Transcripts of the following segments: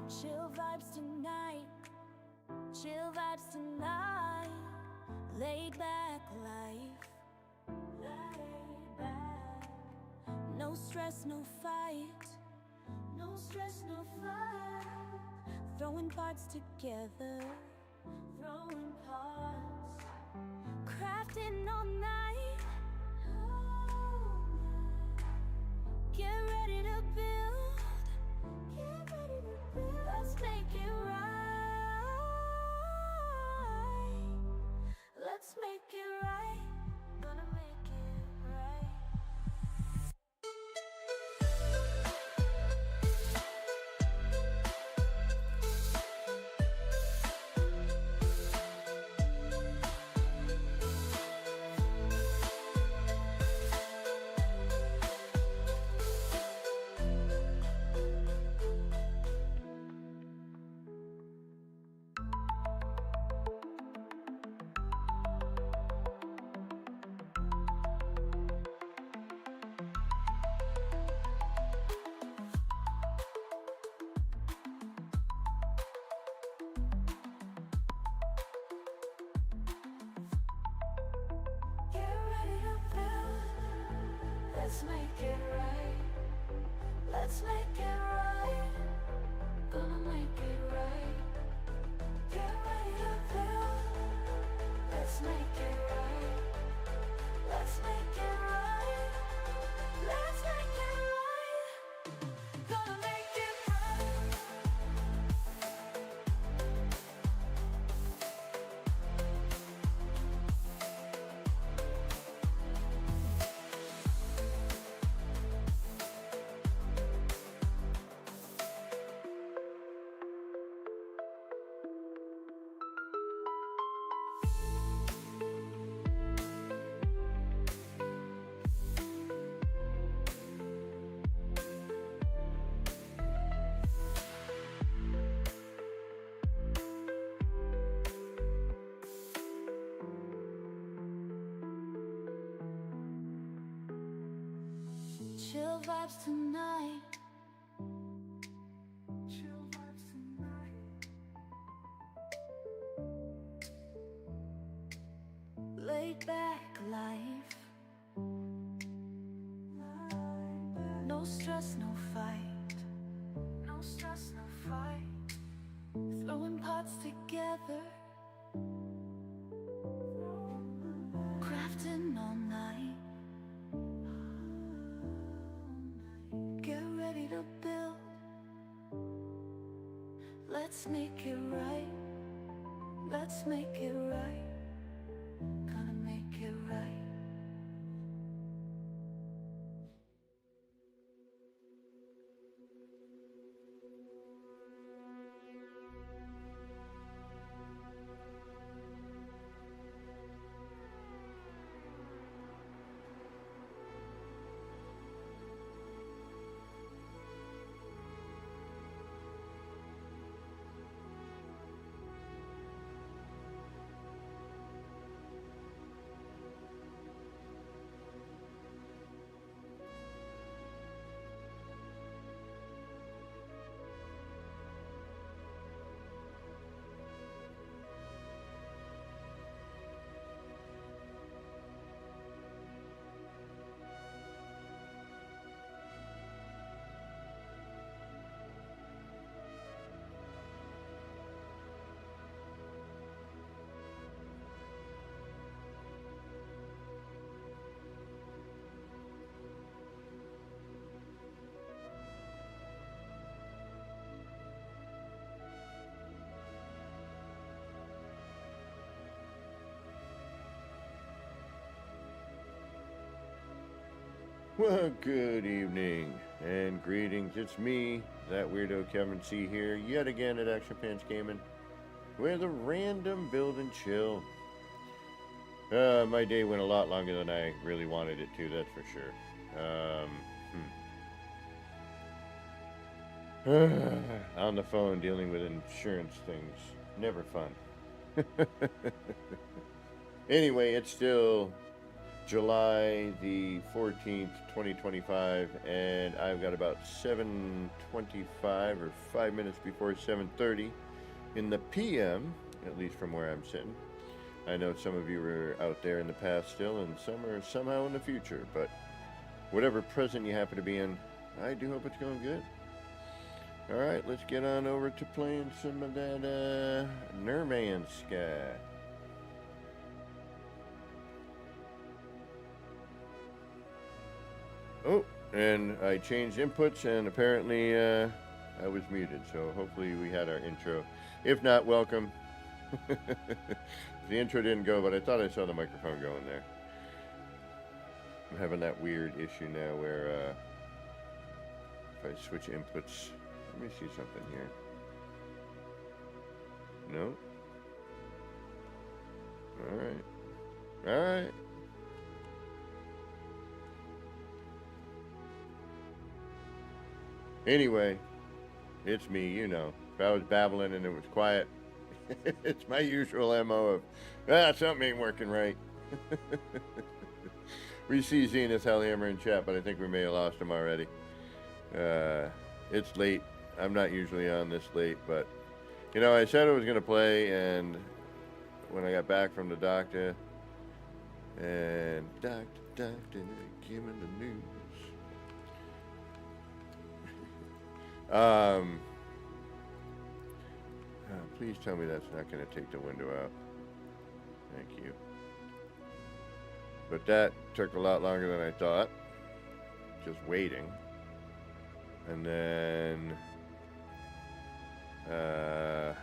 Chill vibes tonight, chill vibes tonight. Laid back life, laid back. No stress, no fight, no stress, no fight. Throwing parts together, throwing parts. Crafting all night, all night. Get ready to build, get ready to build. Let's make it right. Let's make it right. Gonna make it right. Let's make it right. Let's make it right. Gonna make it right. Get ready to build. Let's make it right. Let's make it right. Let's make it right. Gonna make it right. Chill vibes tonight. Chill vibes tonight. Laid back life. No stress, no fight. No stress, no fight. Throwing parts together. Crafting all night. Ready to build. Let's make it right. Let's make it right. Gonna make it right. Well, good evening and greetings. It's me, that weirdo Kevin C. here, yet again at Action Pants Gaming with a random build and chill. My day went a lot longer than I really wanted it to, that's for sure. On the phone dealing with insurance things. Never fun. Anyway, it's still July the 14th, 2025, and I've got about 7:25 or 5 minutes before 7:30 in the PM, at least from where I'm sitting. I know some of you are out there in the past still, and some are somehow in the future, but whatever present you happen to be in, I do hope it's going good. Alright, let's get on over to playing some of that Nermanska. Oh, and I changed inputs, and apparently I was muted, so hopefully we had our intro. If not, welcome. The intro didn't go, but I thought I saw the microphone going there. I'm having that weird issue now where if I switch inputs, let me see something here. No? Alright. Alright. Anyway, it's me, you know. If I was babbling and it was quiet, it's my usual MO of, something ain't working right. We see Zenith Hellhammer in chat, but I think we may have lost him already. It's late. I'm not usually on this late, but, you know, I said I was going to play, and when I got back from the doctor, and doctor, give me the news. Please tell me that's not going to take the window out. Thank you. But that took a lot longer than I thought. Just waiting. And then... right,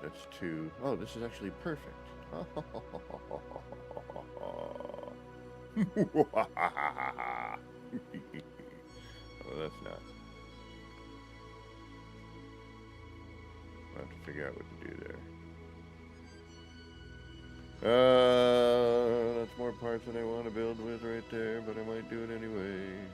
that's 2. Oh, this is actually perfect. Oh, that's not. I'll have to figure out what to do there. That's more parts than I want to build with right there, but I might do it anyway.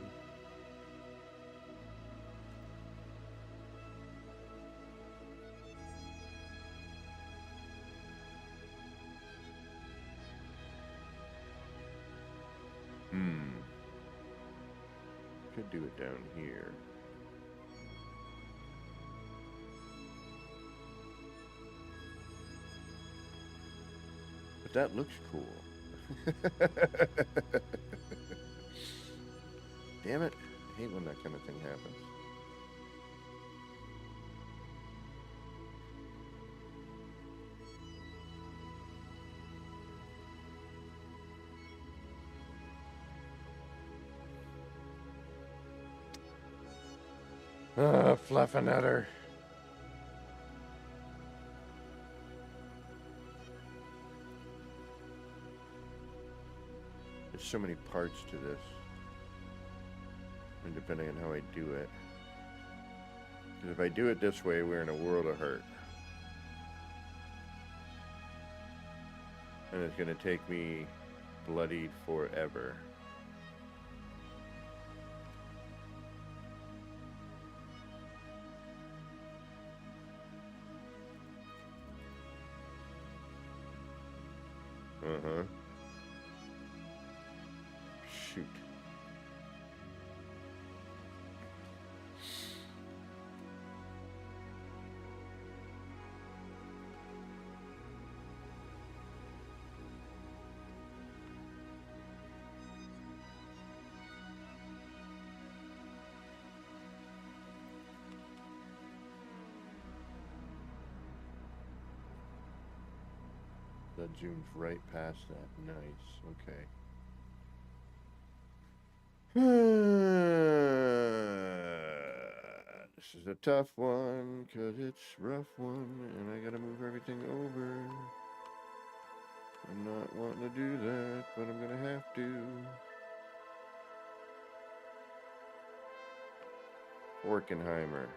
Could do it down here. But that looks cool. Damn it. I hate when that kind of thing happens. Fluffernutter. There's so many parts to this. And depending on how I do it. Because if I do it this way, we're in a world of hurt. And it's going to take me bloodied forever. Uh-huh. Shoot. That zooms right past that. Nice. Okay. This is a tough one, because it's a rough one, and I gotta move everything over. I'm not wanting to do that, but I'm gonna have to. Orkenheimer.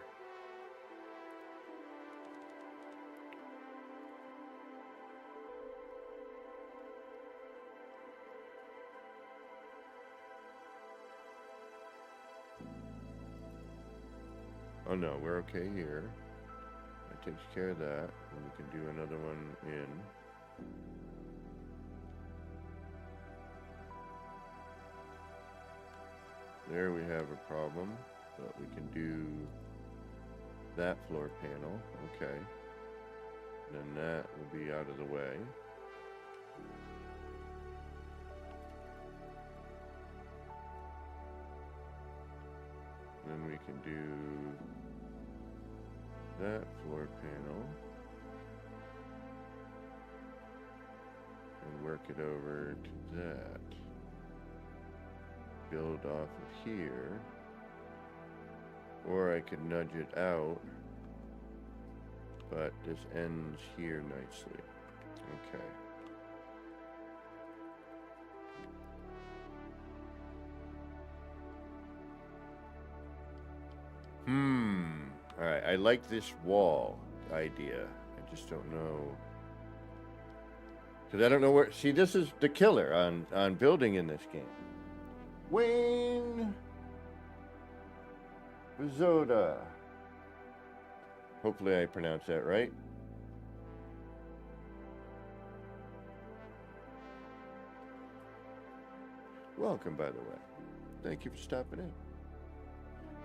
Oh no, we're okay here. I takes care of that. And we can do another one in. There we have a problem, but we can do that floor panel. Okay. Then that will be out of the way. Then we can do that floor panel and work it over to that. Build off of here, or I could nudge it out, but this ends here nicely. Okay. Alright, I like this wall idea. I just don't know. Because I don't know where... See, this is the killer on building in this game. Wayne Vizoda. Hopefully I pronounced that right. Welcome, by the way. Thank you for stopping in.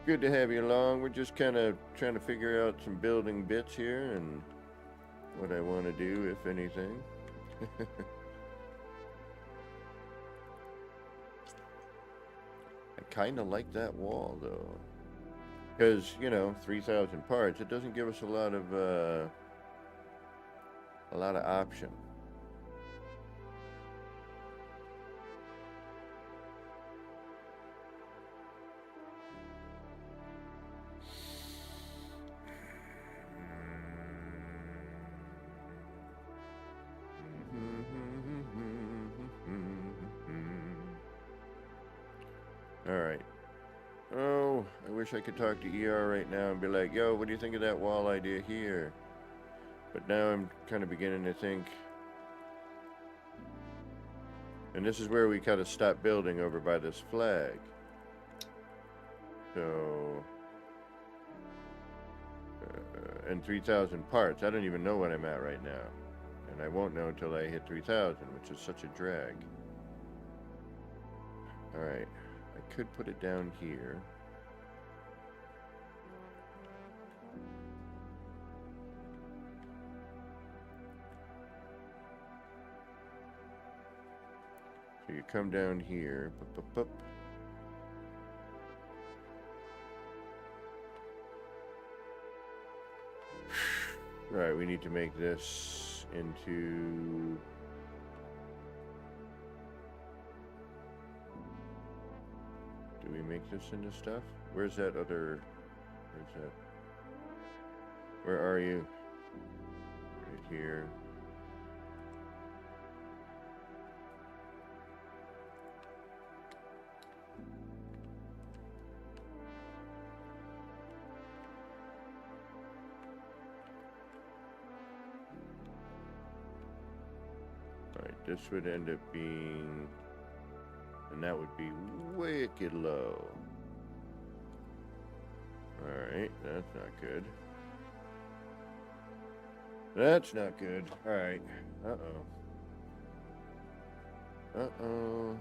Good to have you along. We're just kind of trying to figure out some building bits here and what I want to do, if anything. I kind of like that wall, though. Because, you know, 3,000 parts, it doesn't give us a lot of option. Alright. Oh, I wish I could talk to ER right now and be like, yo, what do you think of that wall idea here? But now I'm kind of beginning to think. And this is where we kind of stop building over by this flag. So... and 3,000 parts. I don't even know what I'm at right now. And I won't know until I hit 3,000, which is such a drag. Alright. I could put it down here. So you come down here. Right, we need to make this into... Do we make this into stuff? Where's that other... Where's that? Where are you? Right here. Alright, this would end up being... And that would be wicked low. Alright, that's not good. That's not good. Alright. Uh-oh. Uh-oh.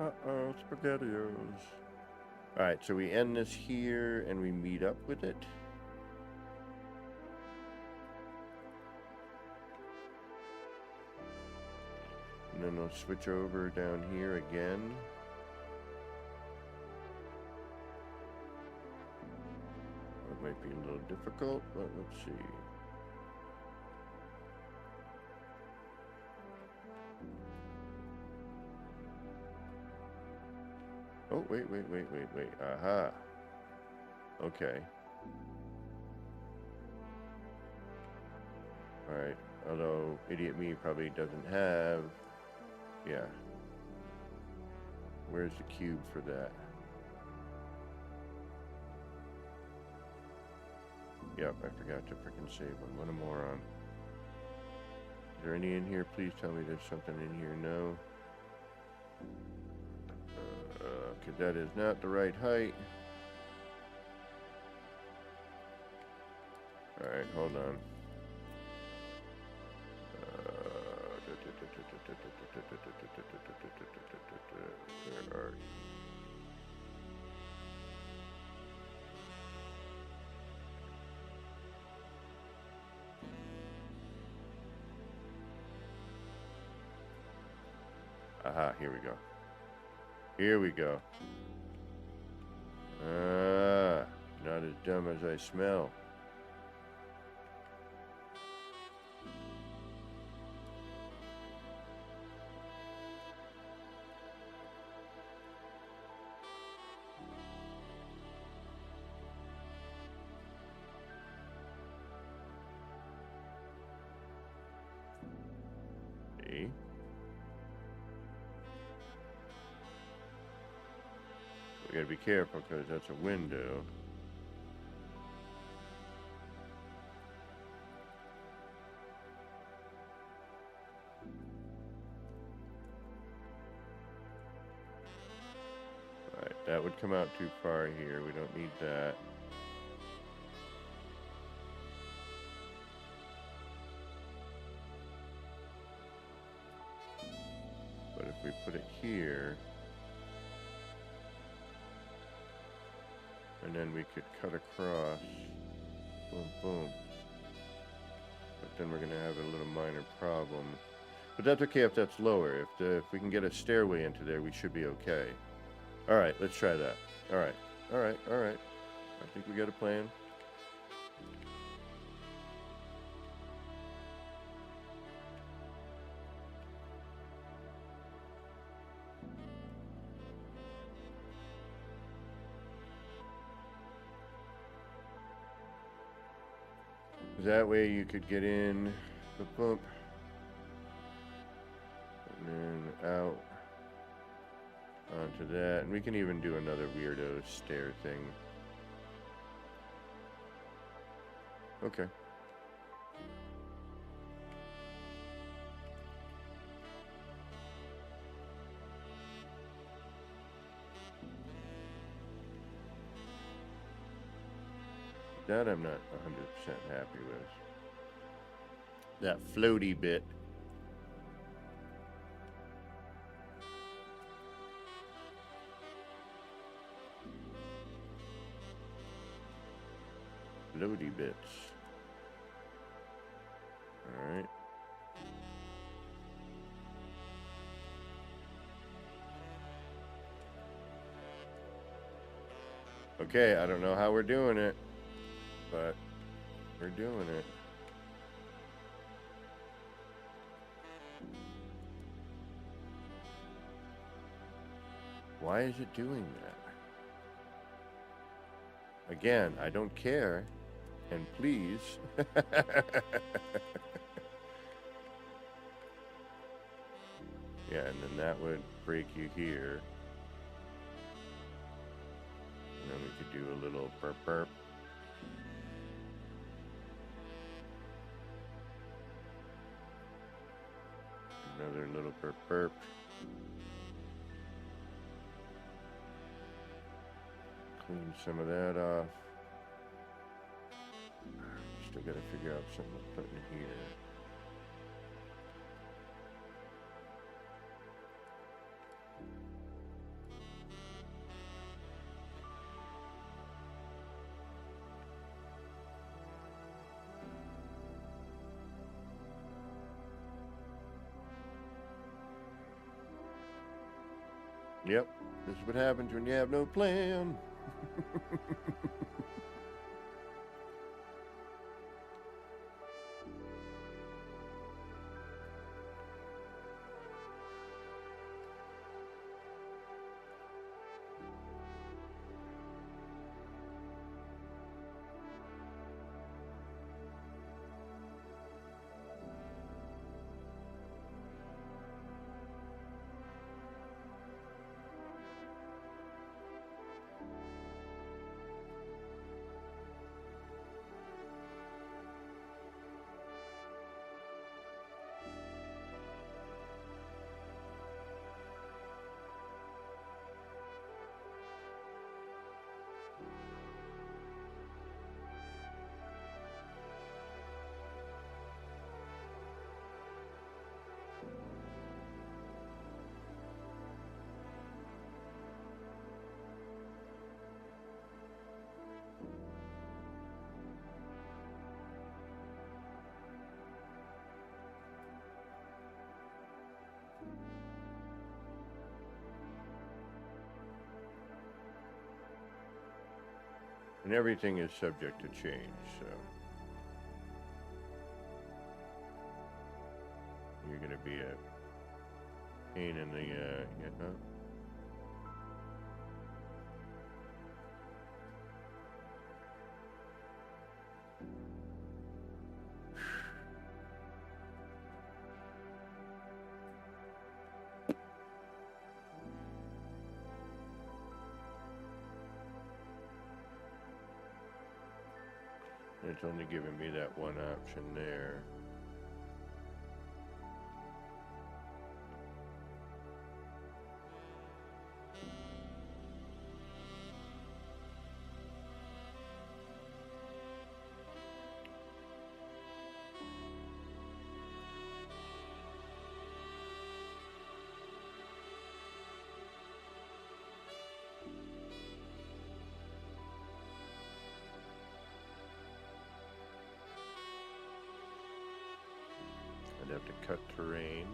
Uh-oh, SpaghettiOs. Alright, so we end this here and we meet up with it. And then I'll switch over down here again. That might be a little difficult, but let's see. Oh, wait. Aha. Okay. Alright. Although, idiot me probably doesn't have... Yeah. Where's the cube for that? Yep, I forgot to freaking save them. What a moron. Is there any in here? Please tell me there's something in here. No. Because that is not the right height. Alright, hold on. Where are you? Aha, here we go. Here we go. Ah, not as dumb as I smell. See? We gotta be careful because that's a window. Alright, that would come out too far here. We don't need that. But if we put it here, and then we could cut across, boom, boom. But then we're gonna have a little minor problem. But that's okay if that's lower. If we can get a stairway into there, we should be okay. All right, let's try that. All right, all right, all right. I think we got a plan. That way you could get in the bump and then out onto that. And we can even do another weirdo stair thing. Okay. That I'm not 100% happy with. That floaty bit. Floaty bits. Alright. Okay, I don't know how we're doing it, but we're doing it. Why is it doing that? Again, I don't care. And please. Yeah, and then that would break you here. And then we could do a little burp burp. Another little burp burp. Clean some of that off. Still gotta figure out something to put in here. Yep, this is what happens when you have no plan. And everything is subject to change, so you're going to be a pain in the, it's only giving me that one option there. I'd have to cut terrain.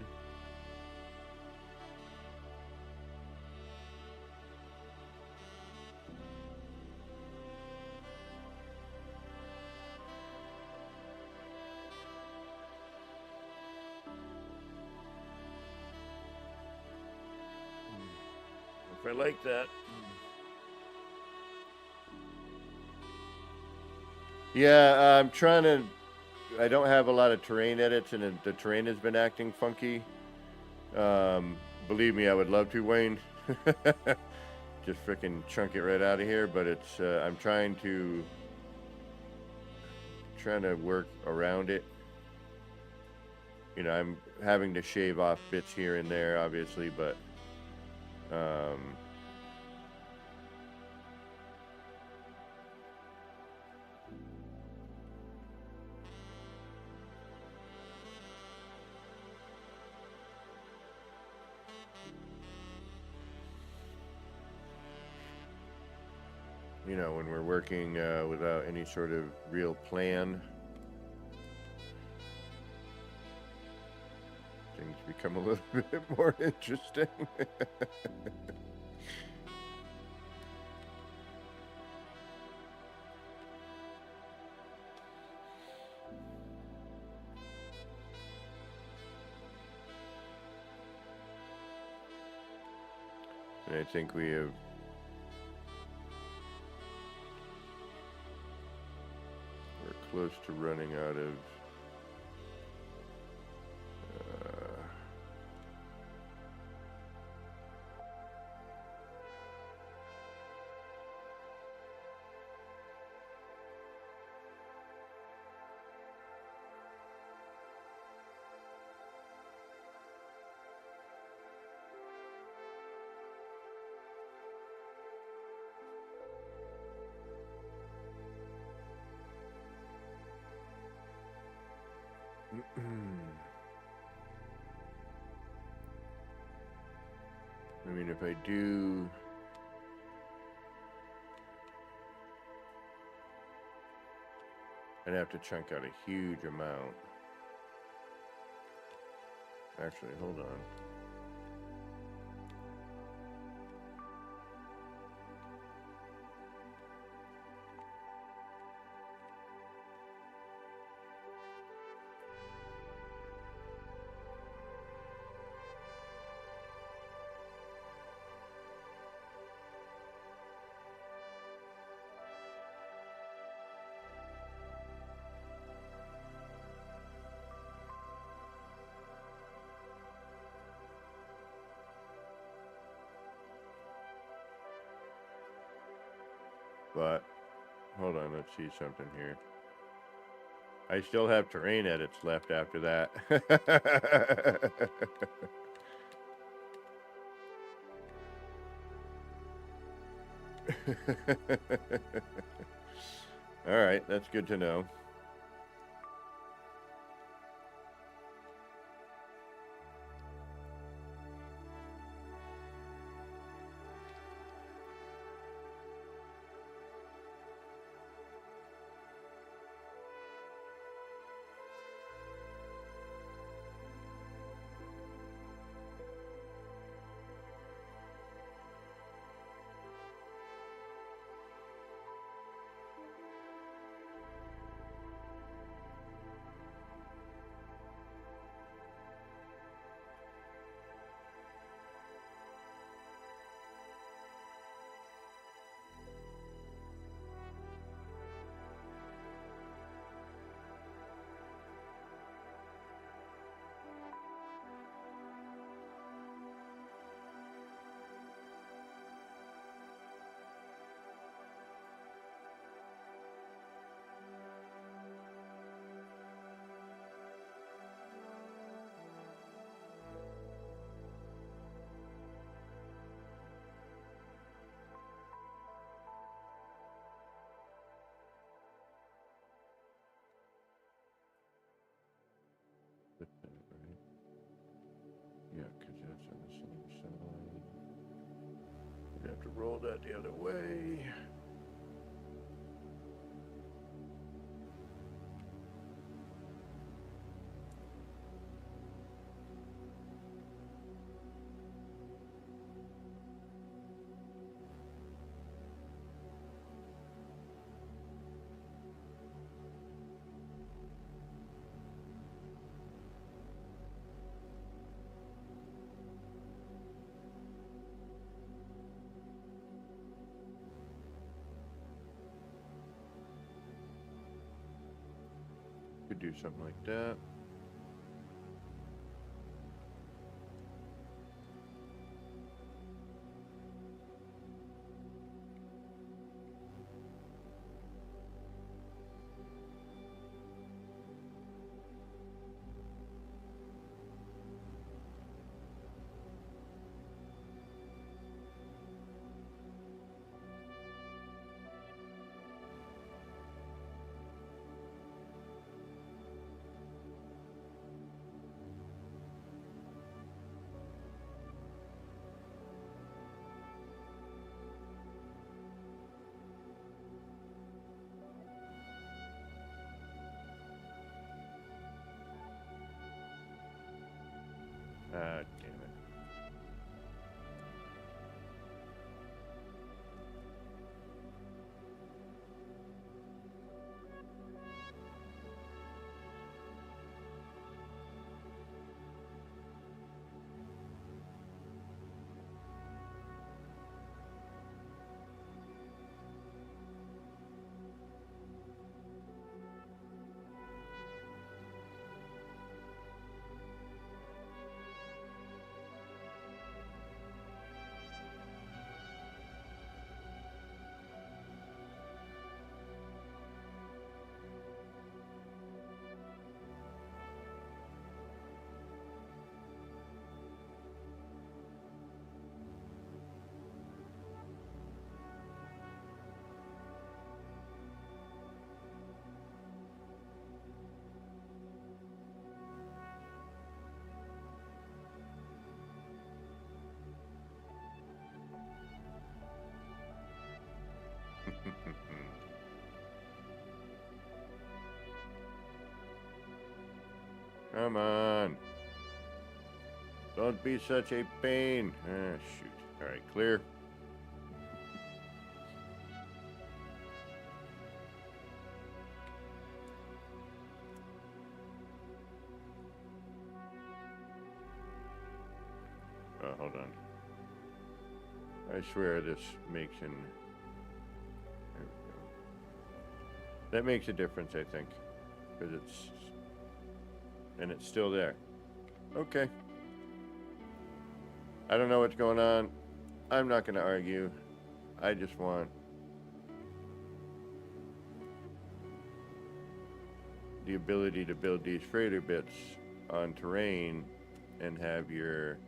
If I like that. Yeah, I'm trying to. I don't have a lot of terrain edits, and the terrain has been acting funky. Believe me, I would love to, Wayne. Just freaking chunk it right out of here, but it's. I'm trying to work around it. You know, I'm having to shave off bits here and there, obviously, but. You know, when we're working without any sort of real plan, things become a little bit more interesting. And I think we're close to running out of I mean, if I do I'd have to chunk out a huge amount. Actually, hold on. But, hold on, let's see something here. I still have terrain edits left after that. All right, that's good to know. roll that the other way. Could do something like that. Ah, damn it. Come on. Don't be such a pain. Ah, shoot. All right, clear. Oh, hold on. I swear this makes an... There we go. That makes a difference, I think. Because it's... And it's still there. Okay. I don't know what's going on. I'm not going to argue. I just want the ability to build these freighter bits on terrain and have your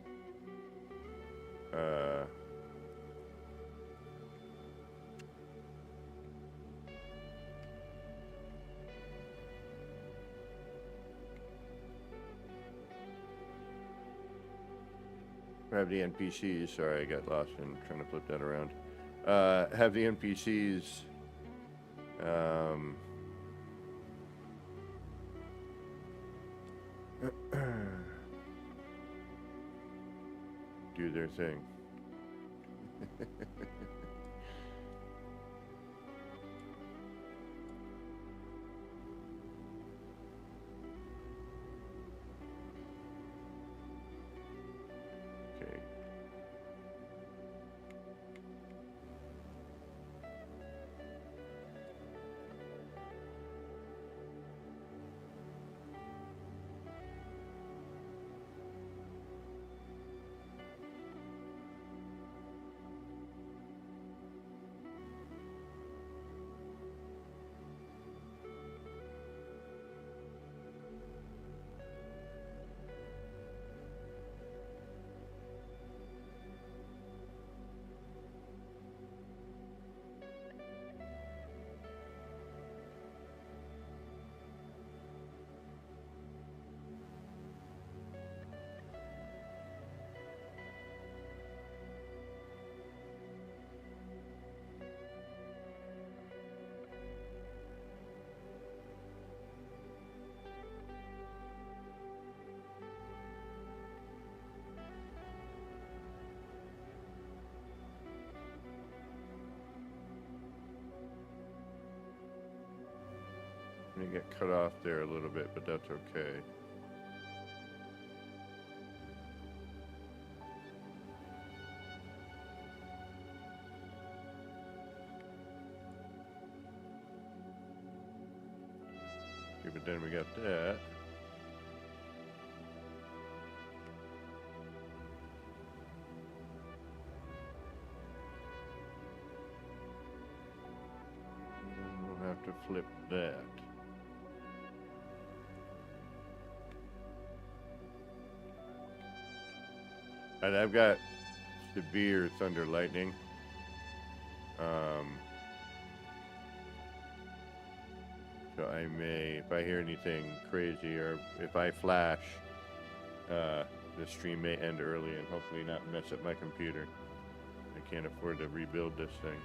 have the NPCs, sorry, I got lost in trying to flip that around. Have the NPCs do their thing. Okay. gonna get cut off there a little bit, but that's okay. Okay, but then we got that. And we'll have to flip that. And I've got severe thunder lightning. So I may, if I hear anything crazy or if I flash, the stream may end early and hopefully not mess up my computer. I can't afford to rebuild this thing.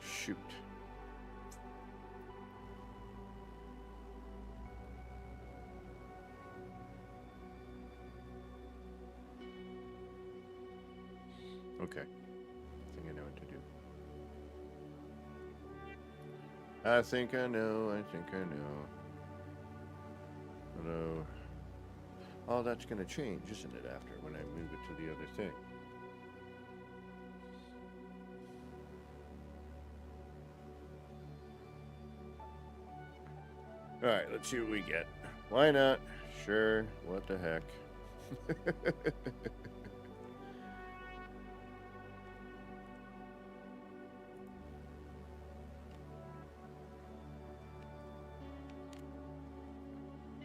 Shoot. Okay. I think I know what to do. I think I know. Although, all that's going to change, isn't it, after when I move it to the other thing? Alright, let's see what we get. Why not? Sure, what the heck.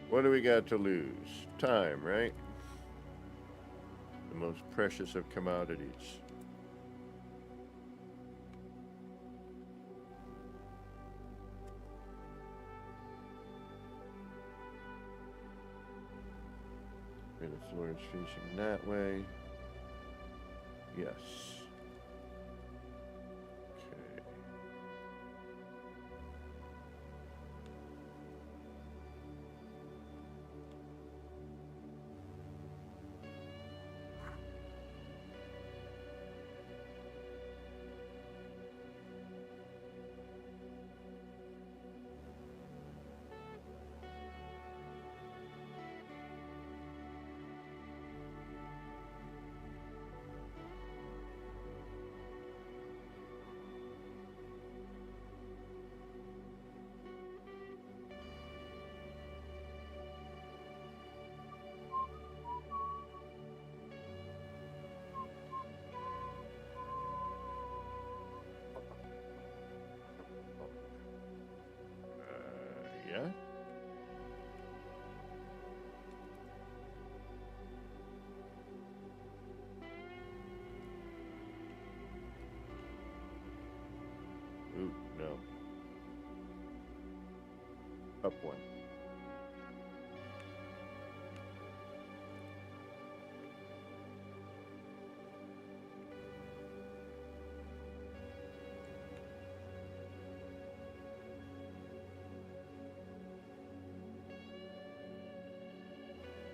What do we got to lose? Time, right? The most precious of commodities. Okay, the floor is facing that way. Yes. Okay. No. Up one.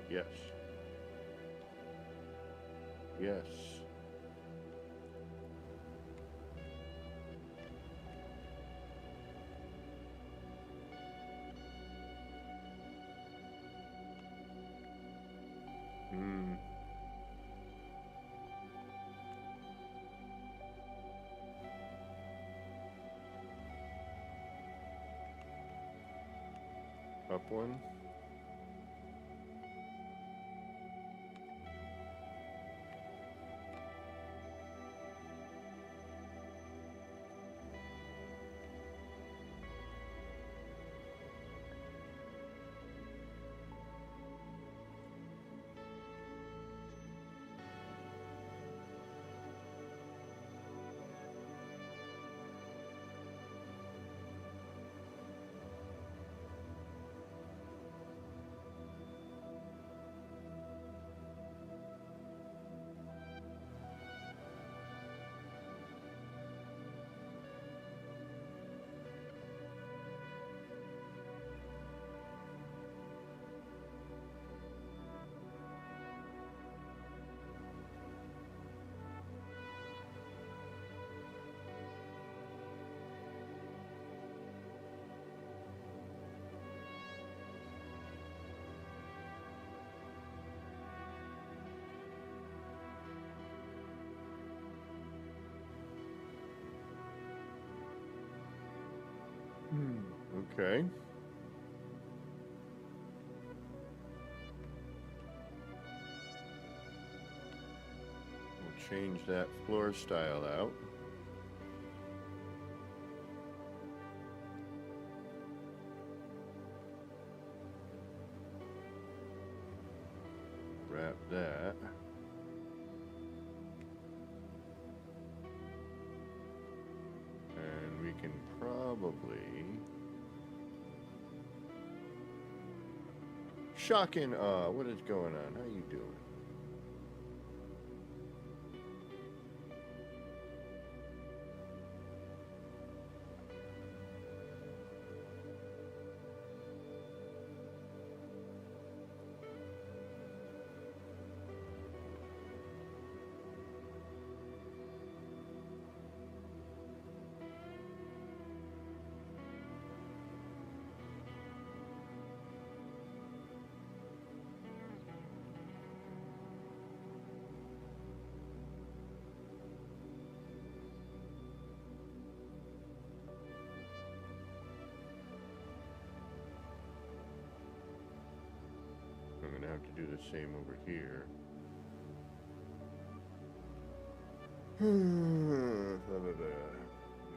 Yes. Yes. Hmm. Up one. Okay. We'll change that floor style out. Wrap that. And we can probably... Shock and awe, what is going on? How you doing? I'm gonna have to do the same over here.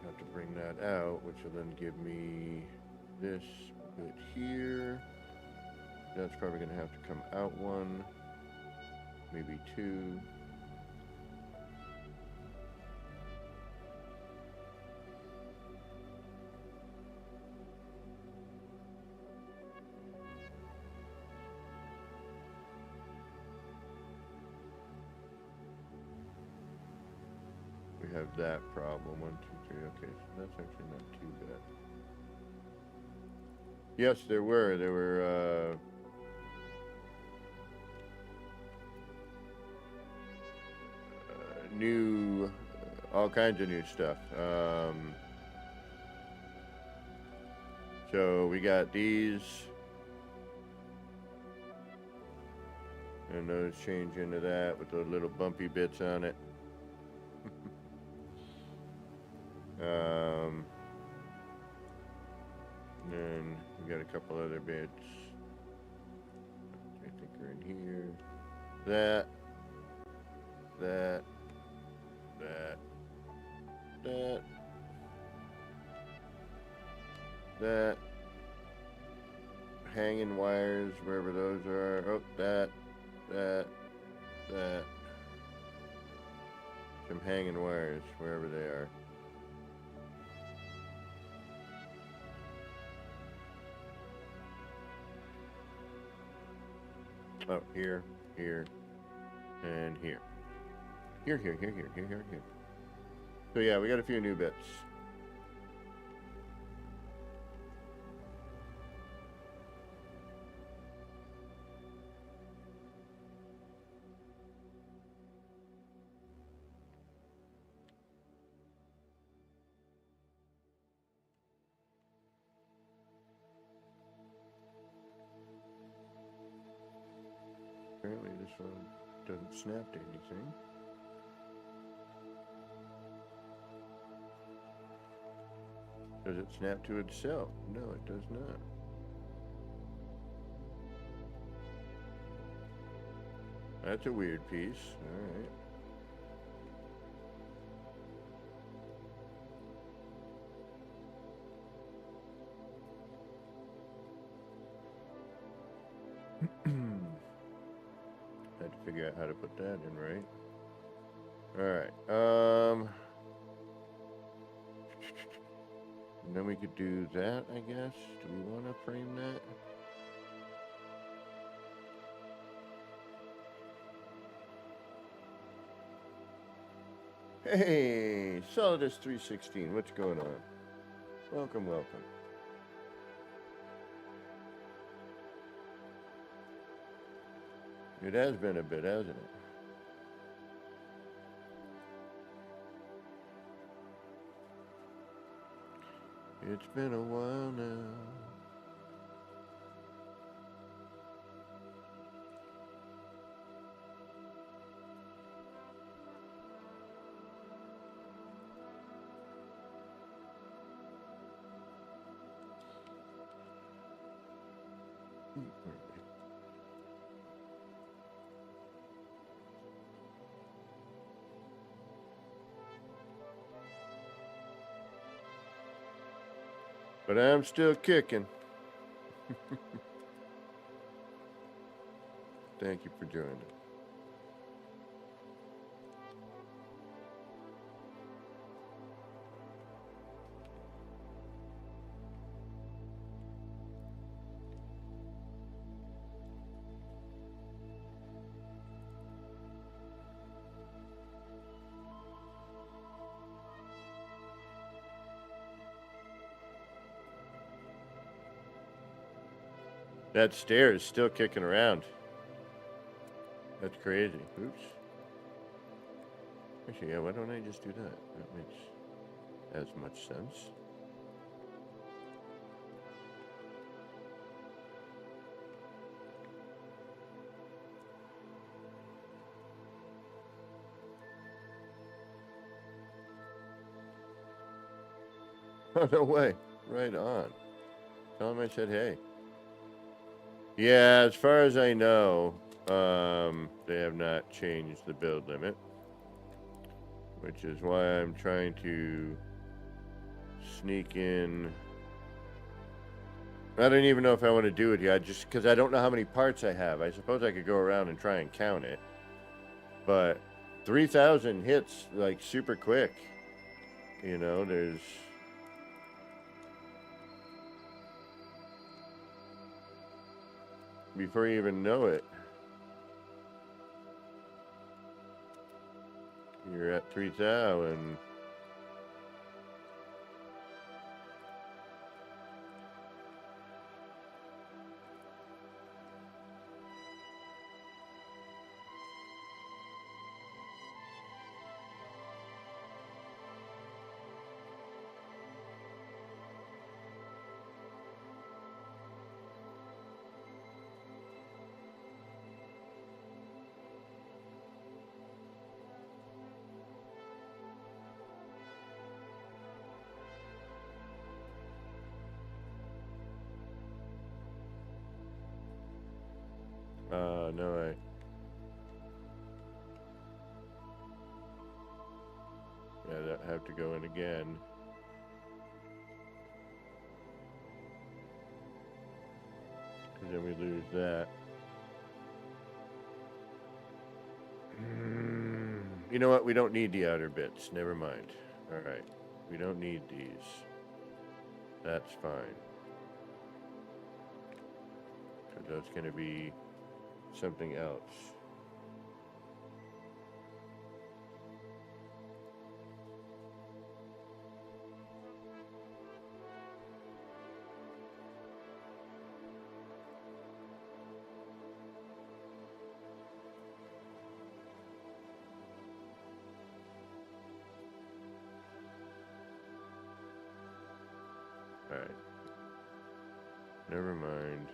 Have to bring that out, which will then give me this bit here. That's probably gonna have to come out one, maybe two. We have that problem. 1, 2, 3. Okay, so that's actually not too bad. Yes, there were. There were new, all kinds of new stuff. So we got these, and those change into that with those little bumpy bits on it. And we got a couple other bits. I think are in here. That. Hanging wires, wherever those are. Oh, that. Some hanging wires, wherever they are. Oh, here, here, and here. Here. So yeah, we got a few new bits. Apparently this one doesn't snap to anything. Does it snap to itself? No, it does not. That's a weird piece. All right. Had to figure out how to put that in right. Alright, and then we could do that, I guess. Do we want to frame that? Hey, Solidus 316, what's going on? Welcome. It has been a bit, hasn't it? It's been a while now. But I'm still kicking. Thank you for joining. That stair is still kicking around. That's crazy. Oops. Actually, yeah, why don't I just do that? That makes as much sense. Oh, no way. Right on. Tell him I said hey. Yeah, as far as I know, they have not changed the build limit, which is why I'm trying to sneak in. I don't even know if I want to do it here, just because I don't know how many parts I have. I suppose I could go around and try and count it, but 3,000 hits like super quick. You know, there's... Before you even know it, you're at 3,000. No, yeah, I have to go in again. Because then we lose that. You know what? We don't need the outer bits. Never mind. Alright. We don't need these. That's fine. Because that's going to be something else. Alright. Never mind.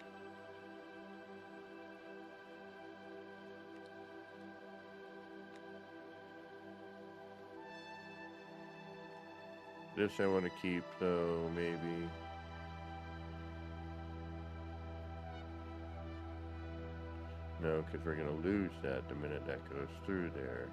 This I want to keep, though, maybe. No, because we're going to lose that the minute that goes through there.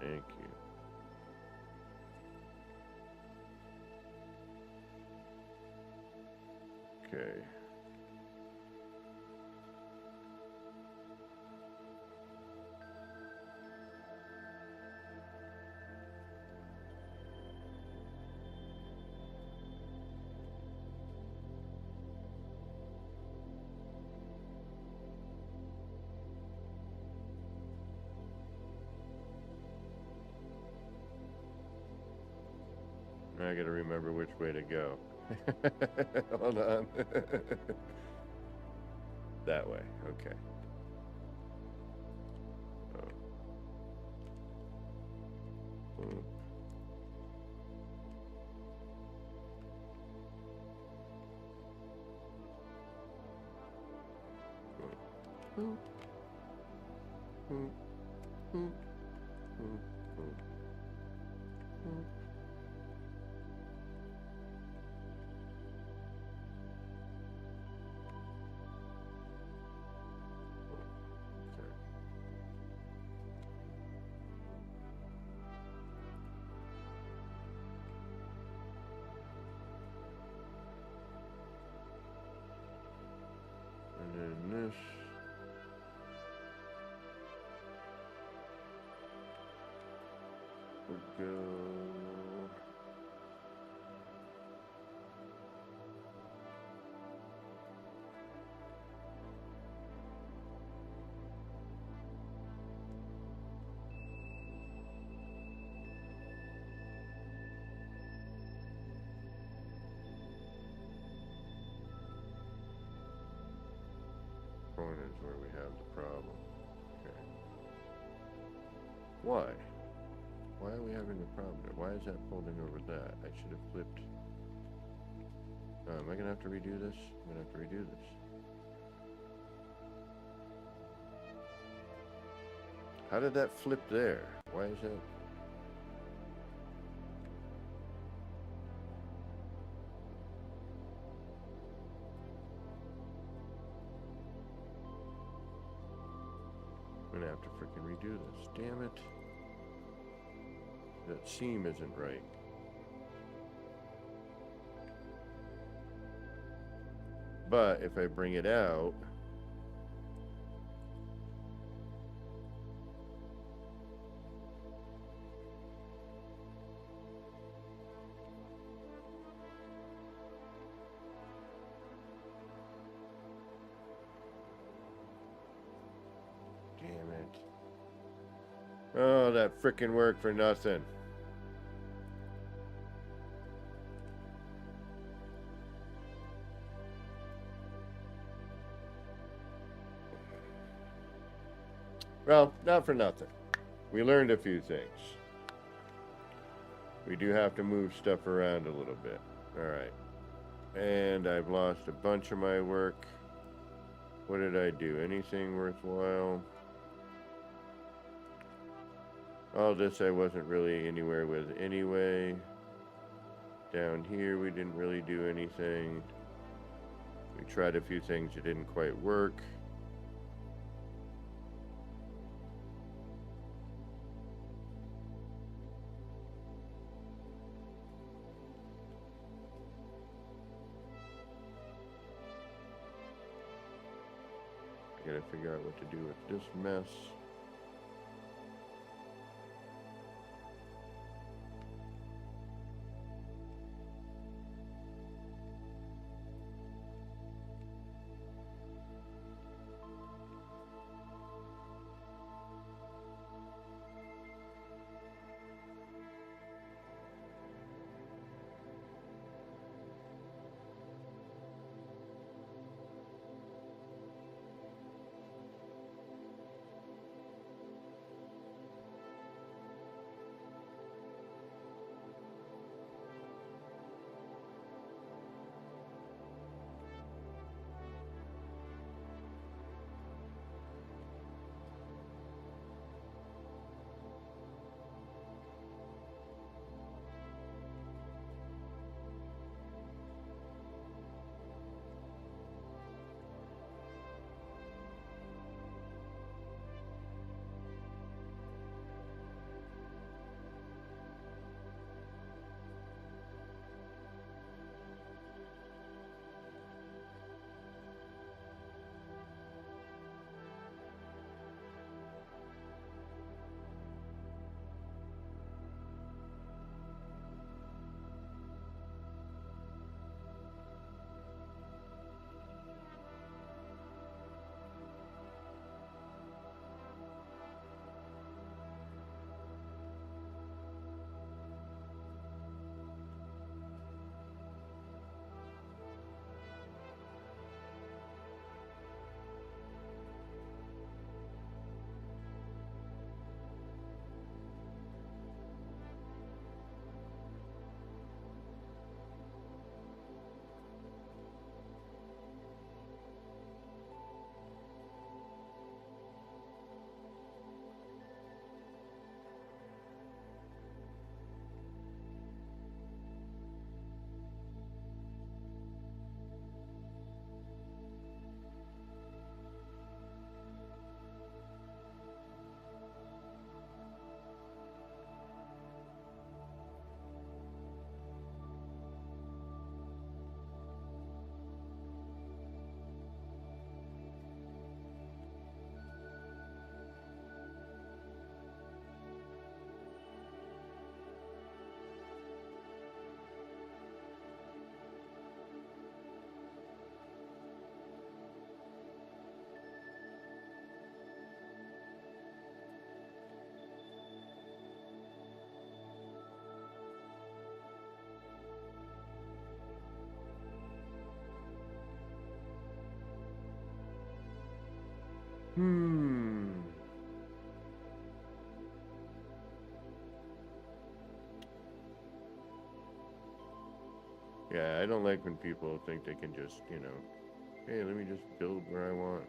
Thank you. Okay. Now I gotta remember which way to go. Hold on. That way, okay. Oh. Boom. Boom. Boom. Boom. Boom. Boom. Boom. And then this. Will go. Corner is where we have the problem. Okay. Why? Why are we having a problem there? Why is that folding over that? I should have flipped. Am I gonna have to redo this? I'm gonna have to redo this. How did that flip there? Why is that? I'm gonna have to freaking redo this. Damn it. That seam isn't right. But if I bring it out, damn it. Oh, that frickin' worked for nothing. Well, not for nothing. We learned a few things. We do have to move stuff around a little bit. Alright. And I've lost a bunch of my work. What did I do? Anything worthwhile? All this I wasn't really anywhere with anyway. Down here we didn't really do anything. We tried a few things that didn't quite work. I gotta figure out what to do with this mess. Hmm. Yeah, I don't like when people think they can just, hey, let me just build where I want,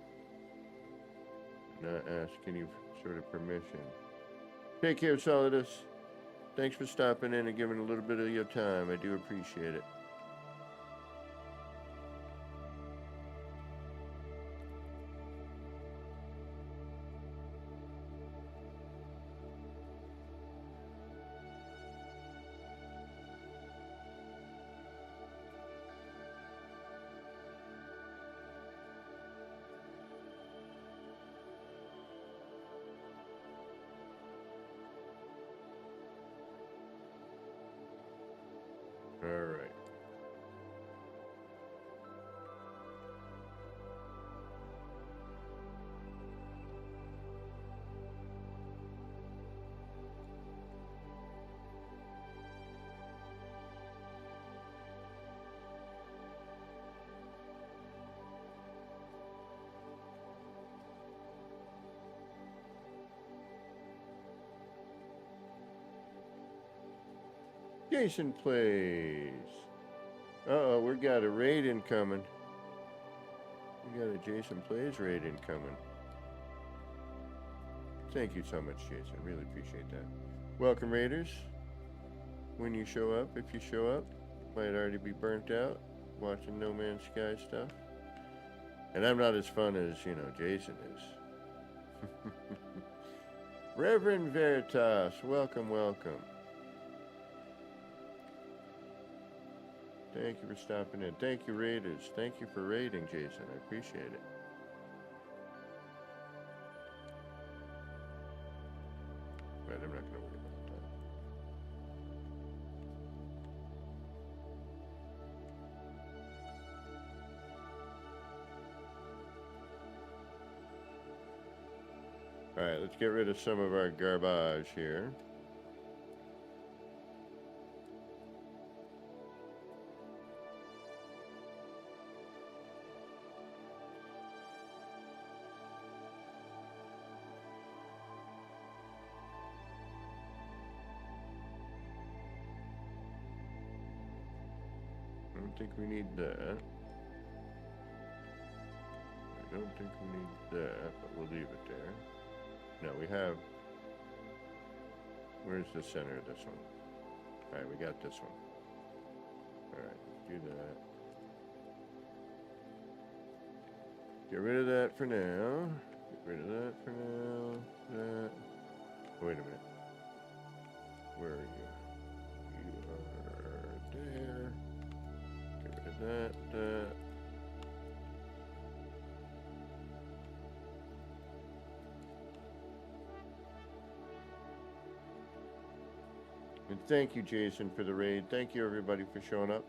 not ask any sort of permission. Take care, Solidus. Thanks for stopping in and giving a little bit of your time. I do appreciate it. All right. Jason plays. Uh-oh, we got a raid incoming. We got a Jason Plays raid incoming. Thank you so much, Jason. Really appreciate that. Welcome, Raiders. When you show up, if you show up, might already be burnt out watching No Man's Sky stuff. And I'm not as fun as, you know, Jason is. Reverend Veritas, welcome, welcome. Thank you for stopping in. Thank you, Raiders. Thank you for raiding, Jason. I appreciate it. Right, I'm not going to worry about that. Alright, let's get rid of some of our garbage here. I don't think we need that. I don't think we need that, but we'll leave it there. No, we have... Where's the center of this one? Alright, we got this one. Alright, do that. Get rid of that for now. Get rid of that for now. That. Wait a minute. Where are you? You are there. Get rid of that. And thank you, Jason, for the raid. Thank you, everybody, for showing up.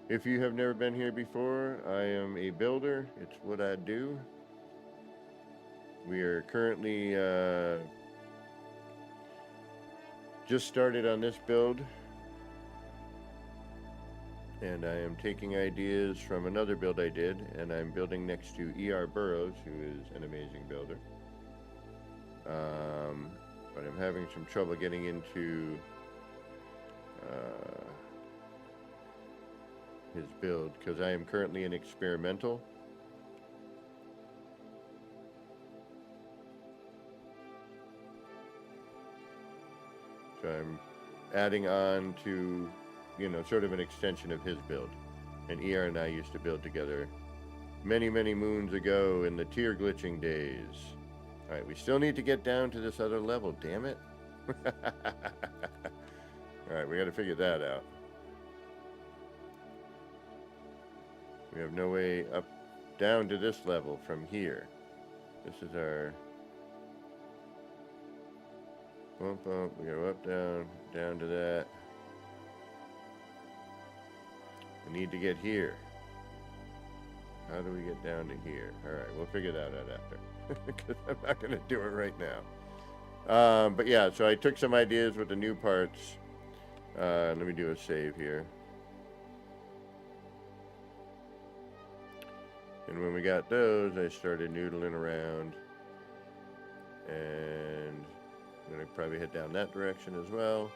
If you have never been here before, I am a builder. It's what I do. We are currently just started on this build. And I am taking ideas from another build I did, and I'm building next to E.R. Burroughs, who is an amazing builder. But I'm having some trouble getting into his build because I am currently in experimental. So I'm adding on to, you know, sort of an extension of his build. And ER and I used to build together many, many moons ago in the tier glitching days. Alright, we still need to get down to this other level, damn it. Alright, we gotta figure that out. We have no way up, down to this level from here. This is our... Bump, bump, we go up, down to that. We need to get here. How do we get down to here? Alright, we'll figure that out after. Because I'm not going to do it right now. But yeah, so I took some ideas with the new parts. Let me do a save here. And when we got those, I started noodling around. And I'm going to probably head down that direction as well.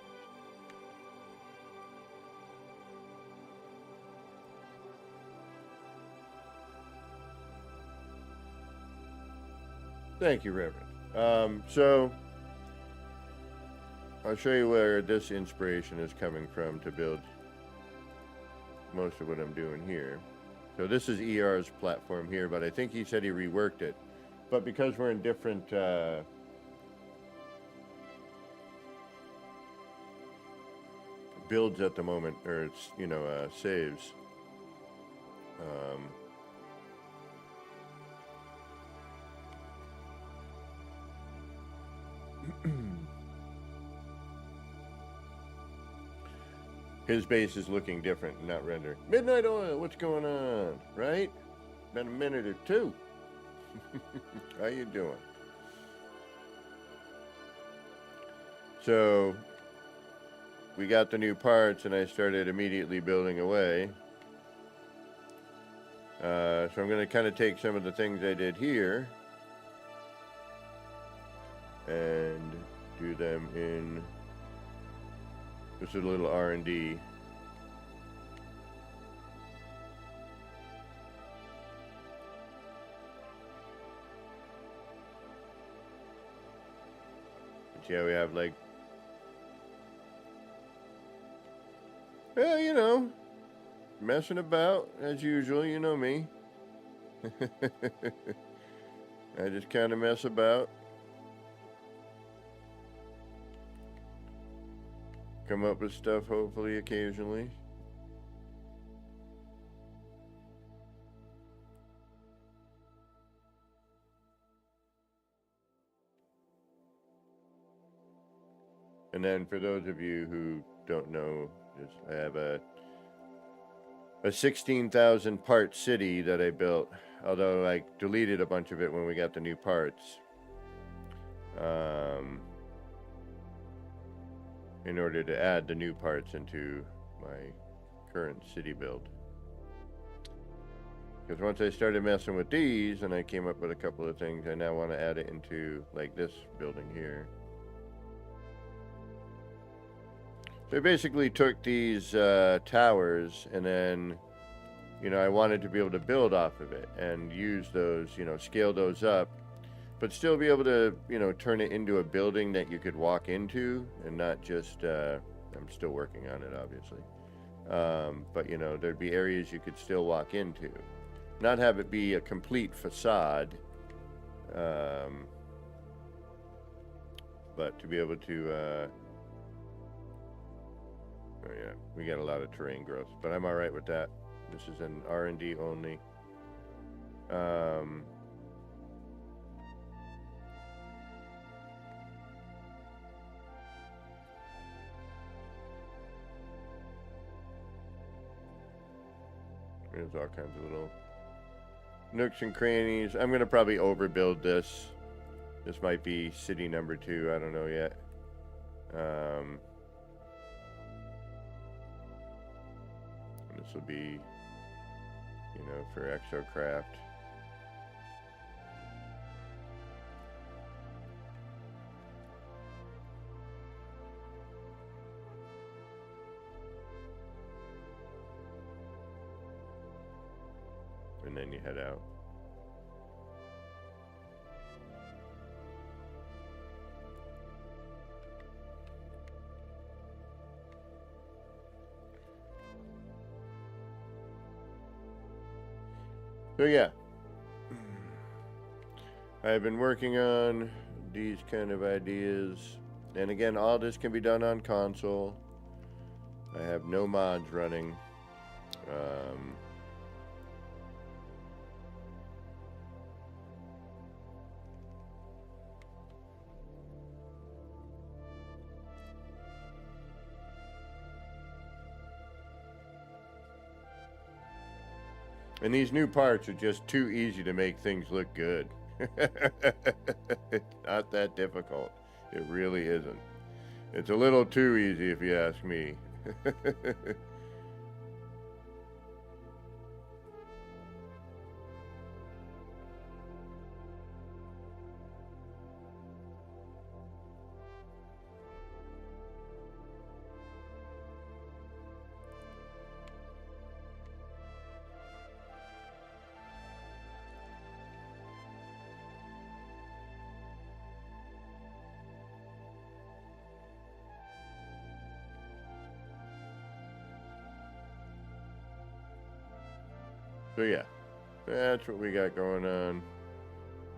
Thank you, Reverend. So, I'll show you where this inspiration is coming from to build most of what I'm doing here. So this is ER's platform here, but I think he said he reworked it. But because we're in different builds at the moment, or it's, you know, saves, his base is looking different, not rendered. Midnight Oil, what's going on? Right? Been a minute or two. How you doing? So, we got the new parts, and I started immediately building away. So I'm going to kind of take some of the things I did here and do them in just a little R&D. See how we have, like, well, you know, messing about as usual. You know me. I just kind of mess about. Come up with stuff, hopefully, occasionally. And then for those of you who don't know, I have a 16,000 part city that I built, although I deleted a bunch of it when we got the new parts. In order to add the new parts into my current city build. Because once I started messing with these and I came up with a couple of things, I now want to add it into like this building here. So I basically took these towers and then, I wanted to be able to build off of it and use those, scale those up, but still be able to, turn it into a building that you could walk into and not just, I'm still working on it, obviously. But, there'd be areas you could still walk into. Not have it be a complete facade, but to be able to, oh yeah, we got a lot of terrain growth, but I'm all right with that. This is an R&D only. There's all kinds of little nooks and crannies. I'm gonna probably overbuild this. This might be city number 2. I don't know yet. This will be, for Exocraft. And then you head out. So yeah, I've been working on these kind of ideas, and again, all this can be done on console. I have no mods running. And these new parts are just too easy to make things look good. It's not that difficult. It really isn't. It's a little too easy if you ask me. So yeah, that's what we got going on.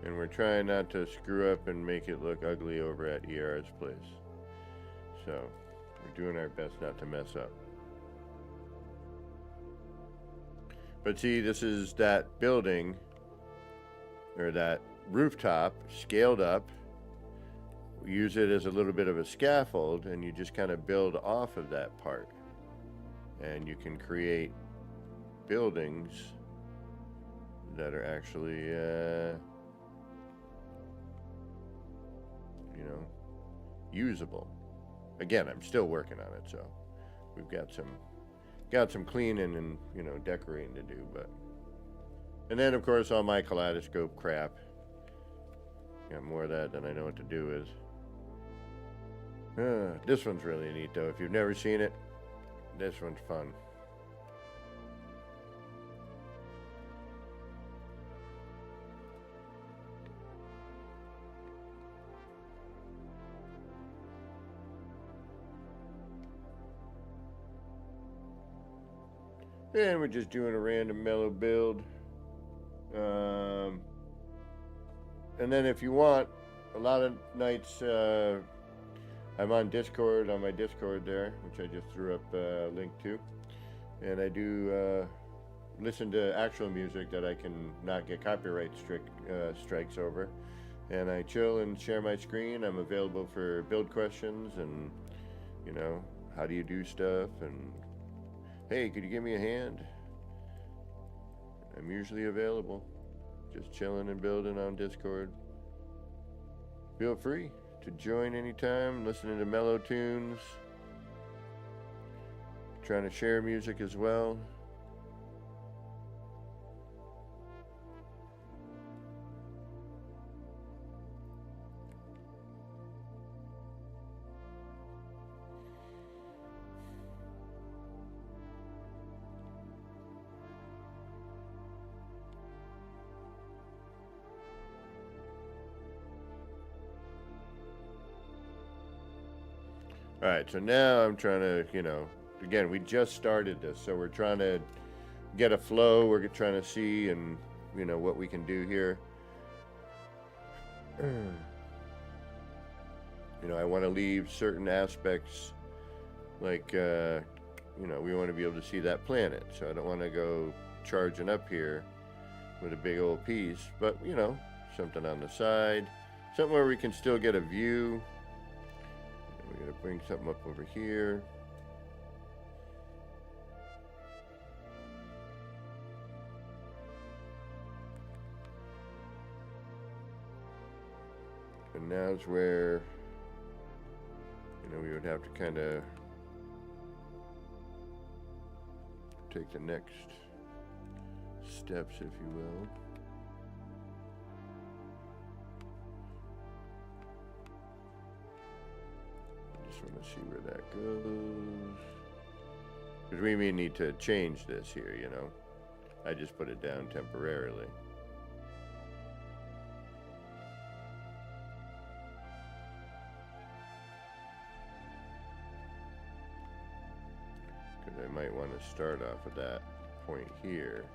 And we're trying not to screw up and make it look ugly over at ER's place. So we're doing our best not to mess up. But see, this is that building, or that rooftop, scaled up. We use it as a little bit of a scaffold, and you just kind of build off of that part. And you can create buildings that are actually, usable. Again, I'm still working on it, so we've got some cleaning and decorating to do. But and then of course all my kaleidoscope crap. Got more of that than I know what to do with. This one's really neat though. If you've never seen it, this one's fun. And we're just doing a random mellow build. And then if you want, a lot of nights I'm on Discord, on my Discord there, which I just threw up a link to. And I do listen to actual music that I can not get copyright strikes over. And I chill and share my screen. I'm available for build questions and, you know, how do you do stuff? And, hey, could you give me a hand? I'm usually available. Just chilling and building on Discord. Feel free to join anytime, listening to mellow tunes. Trying to share music as well. Alright, so now I'm trying to, you know, again, we just started this, so we're trying to get a flow. We're trying to see and, you know, what we can do here. You know, I want to leave certain aspects, like, you know, we want to be able to see that planet, so I don't want to go charging up here with a big old piece, but, you know, something on the side, something where we can still get a view. We're going to bring something up over here. And now's where, you know, we would have to kind of take the next steps, if you will. Want to see where that goes, because we may need to change this here, you know. I just put it down temporarily. Because I might want to start off at that point here.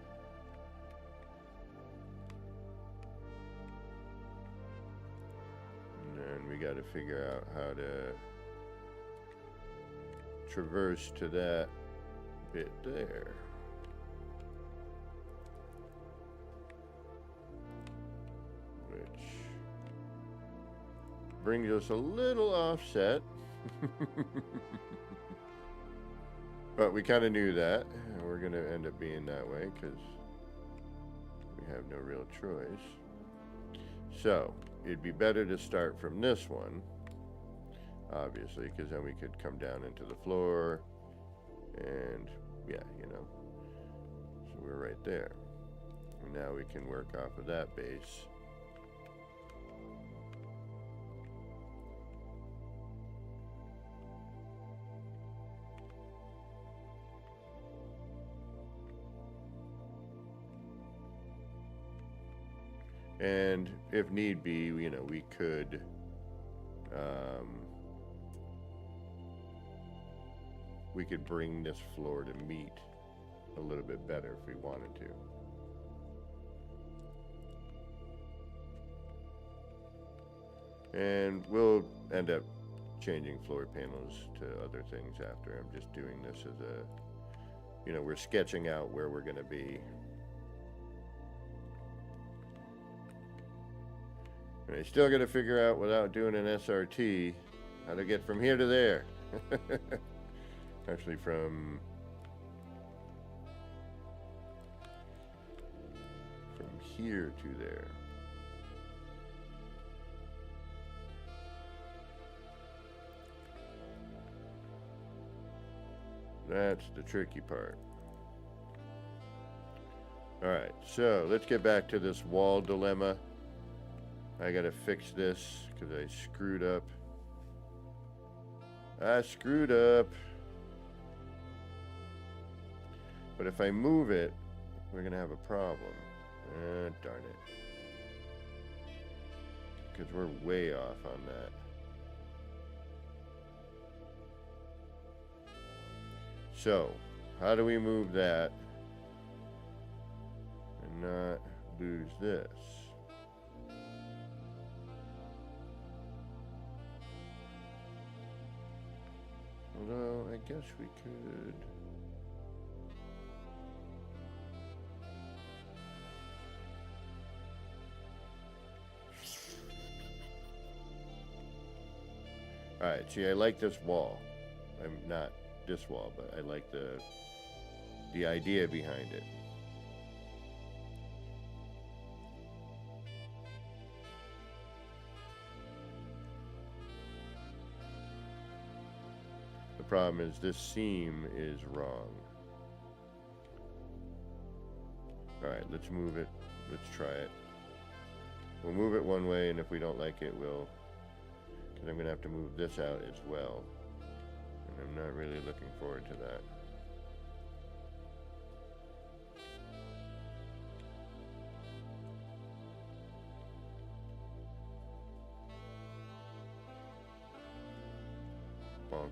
And then we got to figure out how to traverse to that bit there. Which brings us a little offset. But we kind of knew that. And we're going to end up being that way because we have no real choice. So, it'd be better to start from this one. Obviously, because then we could come down into the floor and, yeah, you know, so we're right there. And now we can work off of that base. And if need be, you know, we could bring this floor to meet a little bit better if we wanted to. And we'll end up changing floor panels to other things after. I'm just doing this as a, you know, we're sketching out where we're going to be. And I still got to figure out, without doing an SRT, how to get from here to there. Actually, from here to there. That's the tricky part. Alright, so let's get back to this wall dilemma. I gotta fix this because I screwed up. I screwed up. But if I move it, we're gonna have a problem. Darn it. Because we're way off on that. So, how do we move that lose this. Although, I guess we could. Alright, see, I like this wall. I'm not this wall, but I like the idea behind it. The problem is this seam is wrong. Alright, let's move it. Let's try it. We'll move it one way, and if we don't like it, we'll... Because I'm going to have to move this out as well. And I'm not really looking forward to that. Bonk.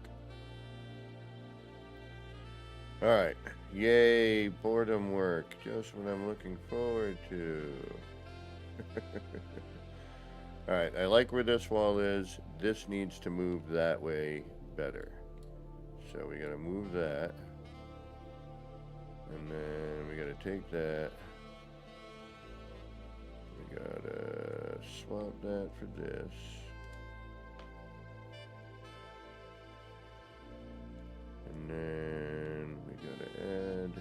Alright. Yay, boredom work. Just what I'm looking forward to. Alright, I like where this wall is. This needs to move that way better. So we gotta move that. And then we gotta take that. We gotta swap that for this. And then we gotta add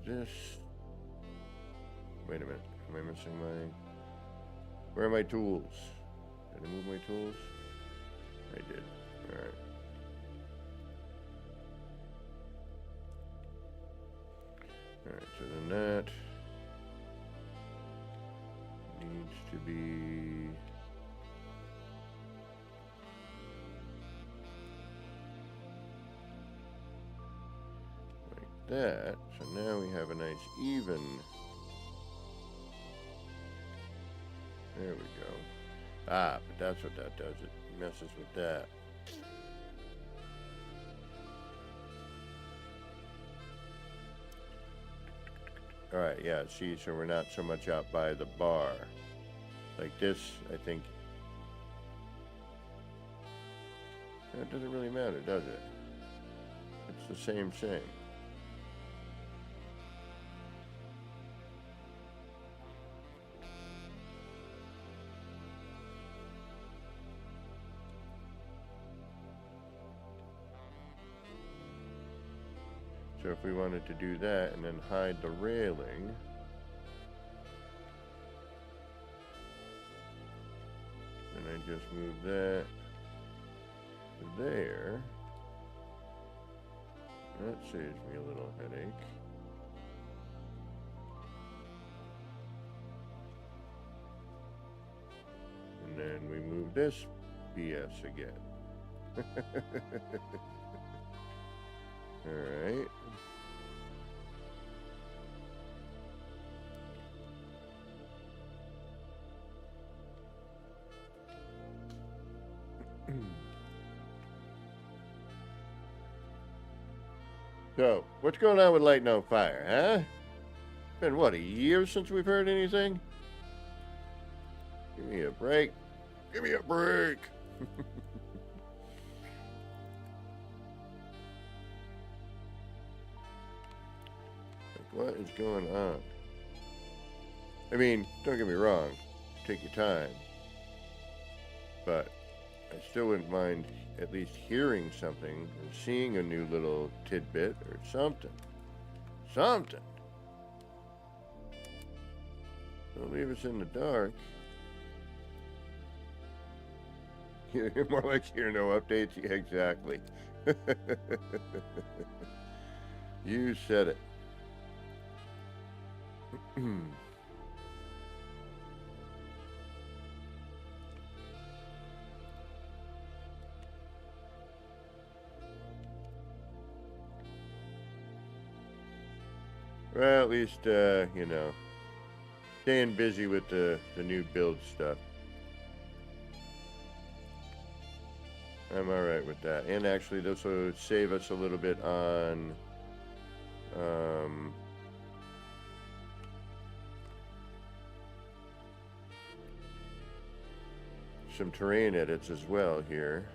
this. Wait a minute. Am I missing my... Where are my tools? Did I move my tools? I did. Alright. Alright, so then that needs to be... like that. So now we have a nice even... There we go. Ah, but that's what that does. It messes with that. Alright, yeah, see, so we're not so much out by the bar. Like this, I think... It doesn't really matter, does it? It's the same thing. So if we wanted to do that and then hide the railing, and I just move that to there, that saves me a little headache. And then we move this BS again. Alright. So, what's going on with lighting on fire, huh? Been what, a year since we've heard anything? Give me a break. Give me a break. What is going on? I mean, don't get me wrong, take your time, but I still wouldn't mind at least hearing something or seeing a new little tidbit or something. Something. Don't leave us in the dark. More like hear no updates. Yeah, exactly. You said it. Well, at least, you know, staying busy with the new build stuff. I'm alright with that. And actually, this will save us a little bit on some terrain edits as well here.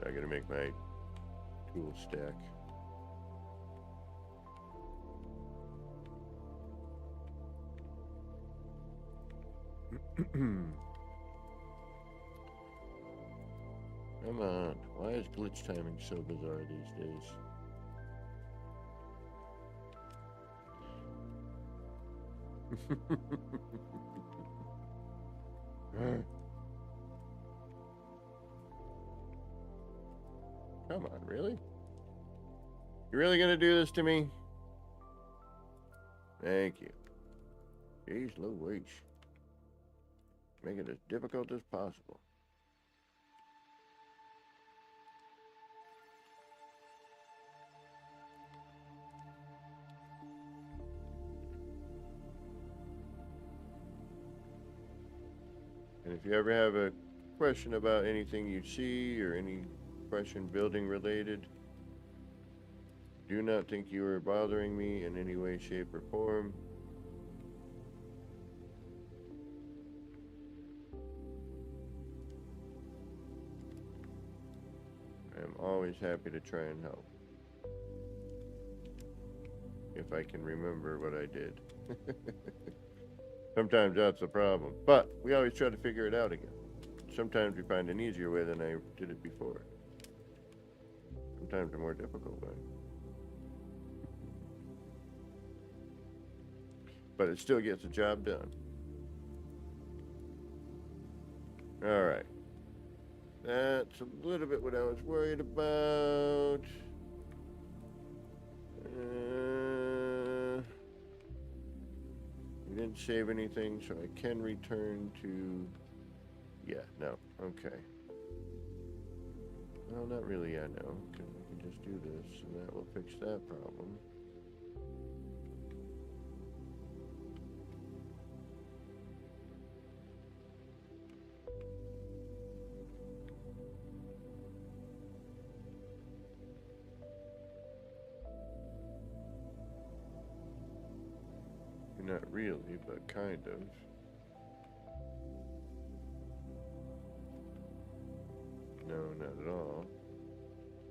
I gotta make my tool stack. Come on. Why is glitch timing so bizarre these days? Come on, really? You really gonna do this to me? Thank you. Jeez Louise. Make it as difficult as possible. And if you ever have a question about anything you see or any question building related, do not think you are bothering me in any way, shape, or form. I am always happy to try and help. If I can remember what I did. Sometimes that's the problem. But we always try to figure it out again. Sometimes we find an easier way than I did it before. Sometimes a more difficult way. But it still gets the job done. Alright. That's a little bit what I was worried about. We didn't save anything, so I can return to... Yeah, no. Okay. Well, not really, yeah, no. I can just do this, and that will fix that problem. Not really, but kind of. No, not at all.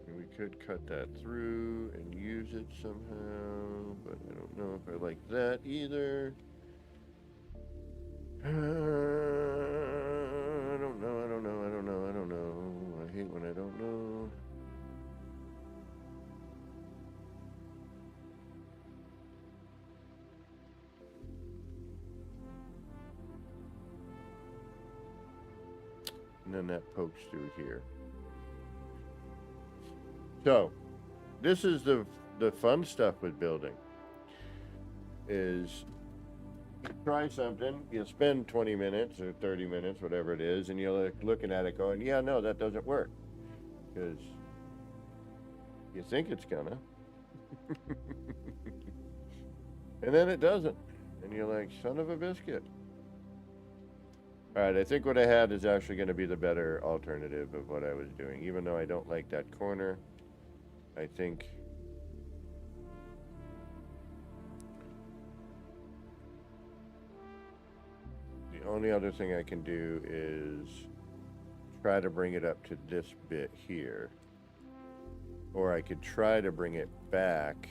And we could cut that through and use it somehow, but I don't know if I like that either. I don't know, I don't know, I don't know, I don't know. I hate when I don't know. And then that pokes through here. So, this is the fun stuff with building. Is you try something, you spend 20 minutes or 30 minutes, whatever it is, and you're looking at it going, yeah, no, that doesn't work. Because you think it's gonna. And then it doesn't. And you're like, son of a biscuit. Alright, I think what I had is actually going to be the better alternative of what I was doing. Even though I don't like that corner, I think... the only other thing I can do is try to bring it up to this bit here. Or I could try to bring it back...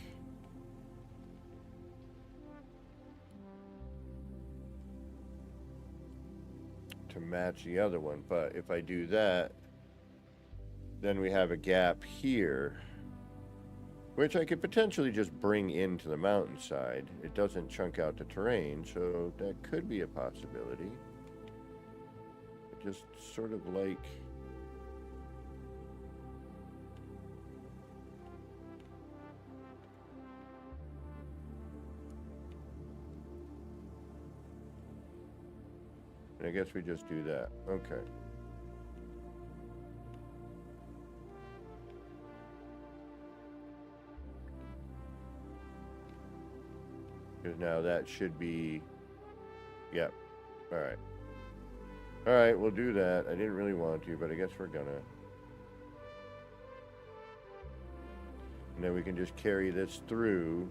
to match the other one, but if I do that, then we have a gap here, which I could potentially just bring into the mountainside. It doesn't chunk out the terrain, so that could be a possibility. Just sort of like... I guess we just do that. Okay. Because now that should be, yep. All right. All right, we'll do that. I didn't really want to, but I guess we're gonna. And then we can just carry this through.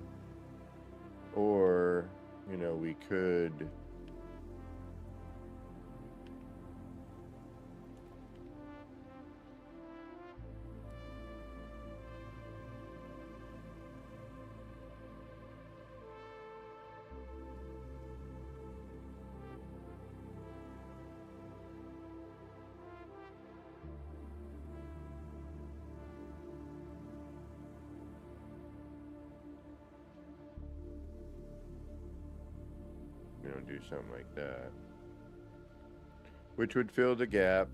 Or, you know, we could. You know, do something like that. Which would fill the gap.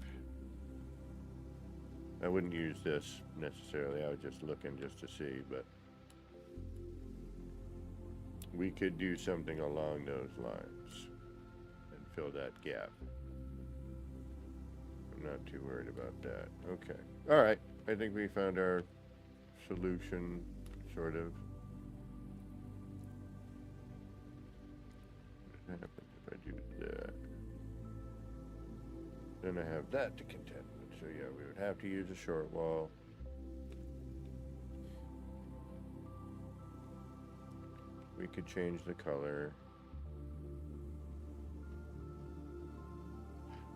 I wouldn't use this necessarily. I was just looking just to see, but we could do something along those lines and fill that gap. I'm not too worried about that. Okay. All right. I think we found our solution, sort of. What happens if I do that? Then I have that to contend with. So yeah, we would have to use a short wall. We could change the color.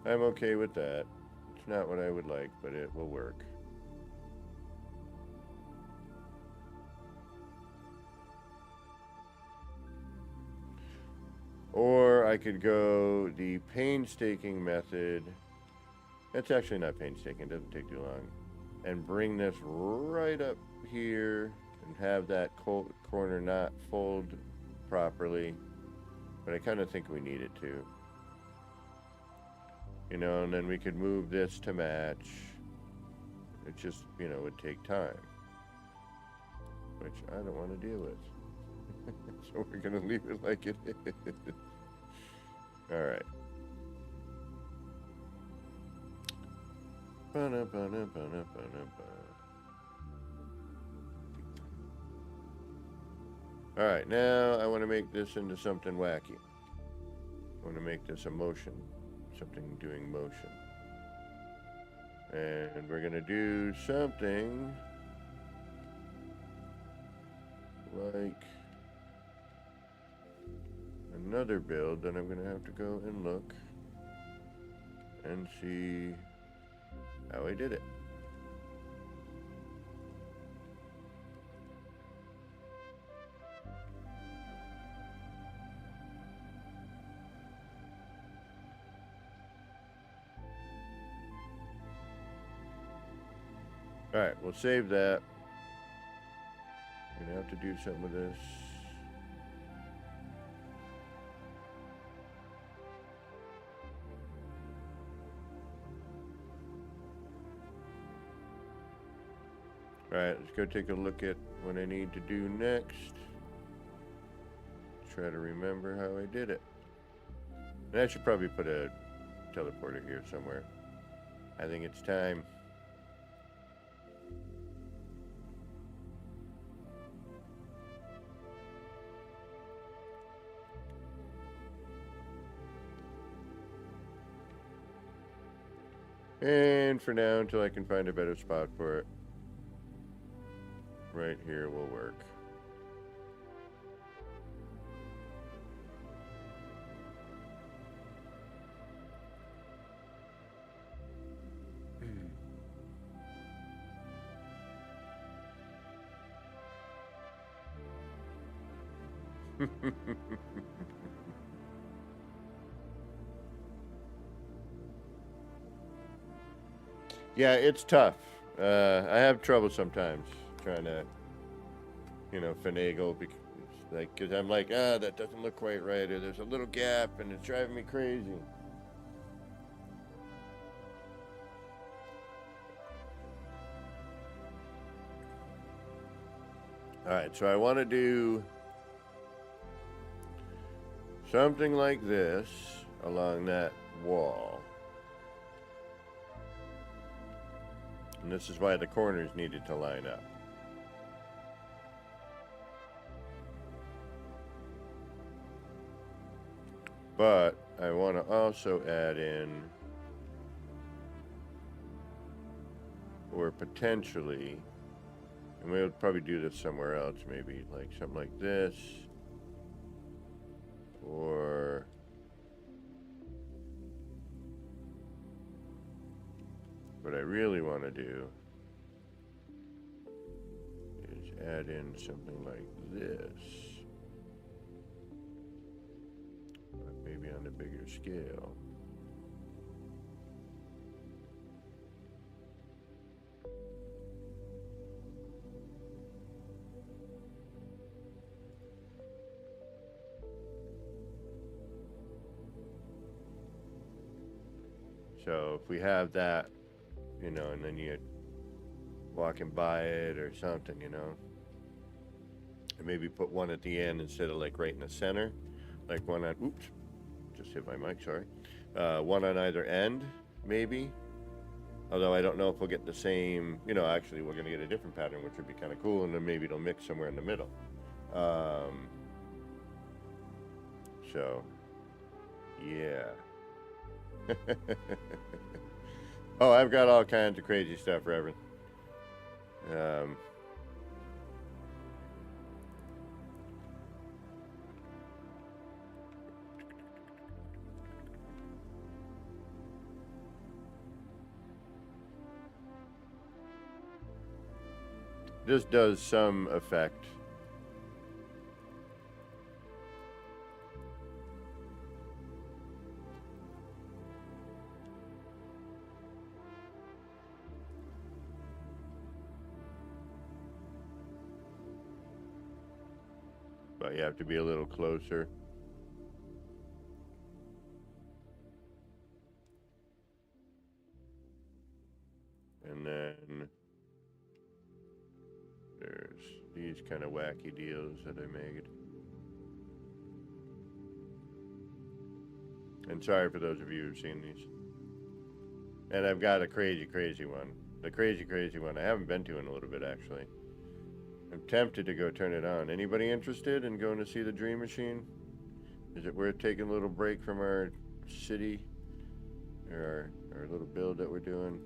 I'm okay with that. It's not what I would like, but it will work. Or I could go the painstaking method. It's actually not painstaking, it doesn't take too long. And bring this right up here and have that corner not fold properly. But I kind of think we need it to. You know, and then we could move this to match. It just, you know, would take time. Which I don't want to deal with. So we're going to leave it like it is. All right. All right, now I want to make this into something wacky. I want to make this a motion, something doing motion. And we're going to do something like another build that I'm going to have to go and look and see how I did it. Alright, we'll save that. I'm going to have to do something with this. Alright, let's go take a look at what I need to do next. Try to remember how I did it. And I should probably put a teleporter here somewhere. I think it's time. And for now, until I can find a better spot for it, right here will work. Yeah, it's tough. I have trouble sometimes trying to, you know, finagle because I'm like, that doesn't look quite right, or there's a little gap, and it's driving me crazy. All right, so I want to do something like this along that wall. And this is why the corners needed to line up. But I want to also add in, or potentially, and we'll probably do this somewhere else, maybe like something like this, or what I really want to do is add in something like this, but maybe on a bigger scale. So if we have that, and then you're walking by it or something, and maybe put one at the end instead of like right in the center, like one on, oops, just hit my mic, sorry. One on either end, maybe. Although I don't know if we'll get the same, actually we're going to get a different pattern, which would be kind of cool, and then maybe it'll mix somewhere in the middle. So, yeah. Oh, I've got all kinds of crazy stuff, Reverend. This does some effect. But you have to be a little closer. And then there's these kind of wacky deals that I made. And sorry for those of you who've seen these. And I've got a crazy, crazy one. The crazy, crazy one I haven't been to in a little bit, actually. I'm tempted to go turn it on. Anybody interested in going to see the Dream Machine? Is it worth taking a little break from our city? Or our little build that we're doing?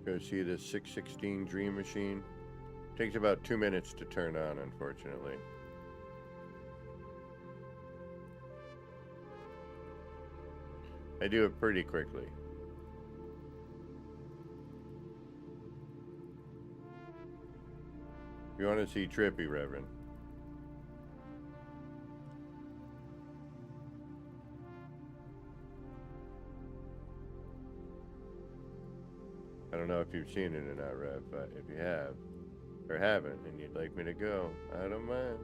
Go see this 616 Dream Machine. Takes about 2 minutes to turn on, unfortunately. I do it pretty quickly. You want to see Trippy, Reverend? I don't know if you've seen it or not, Rev, but if you have, or haven't, and you'd like me to go, I don't mind.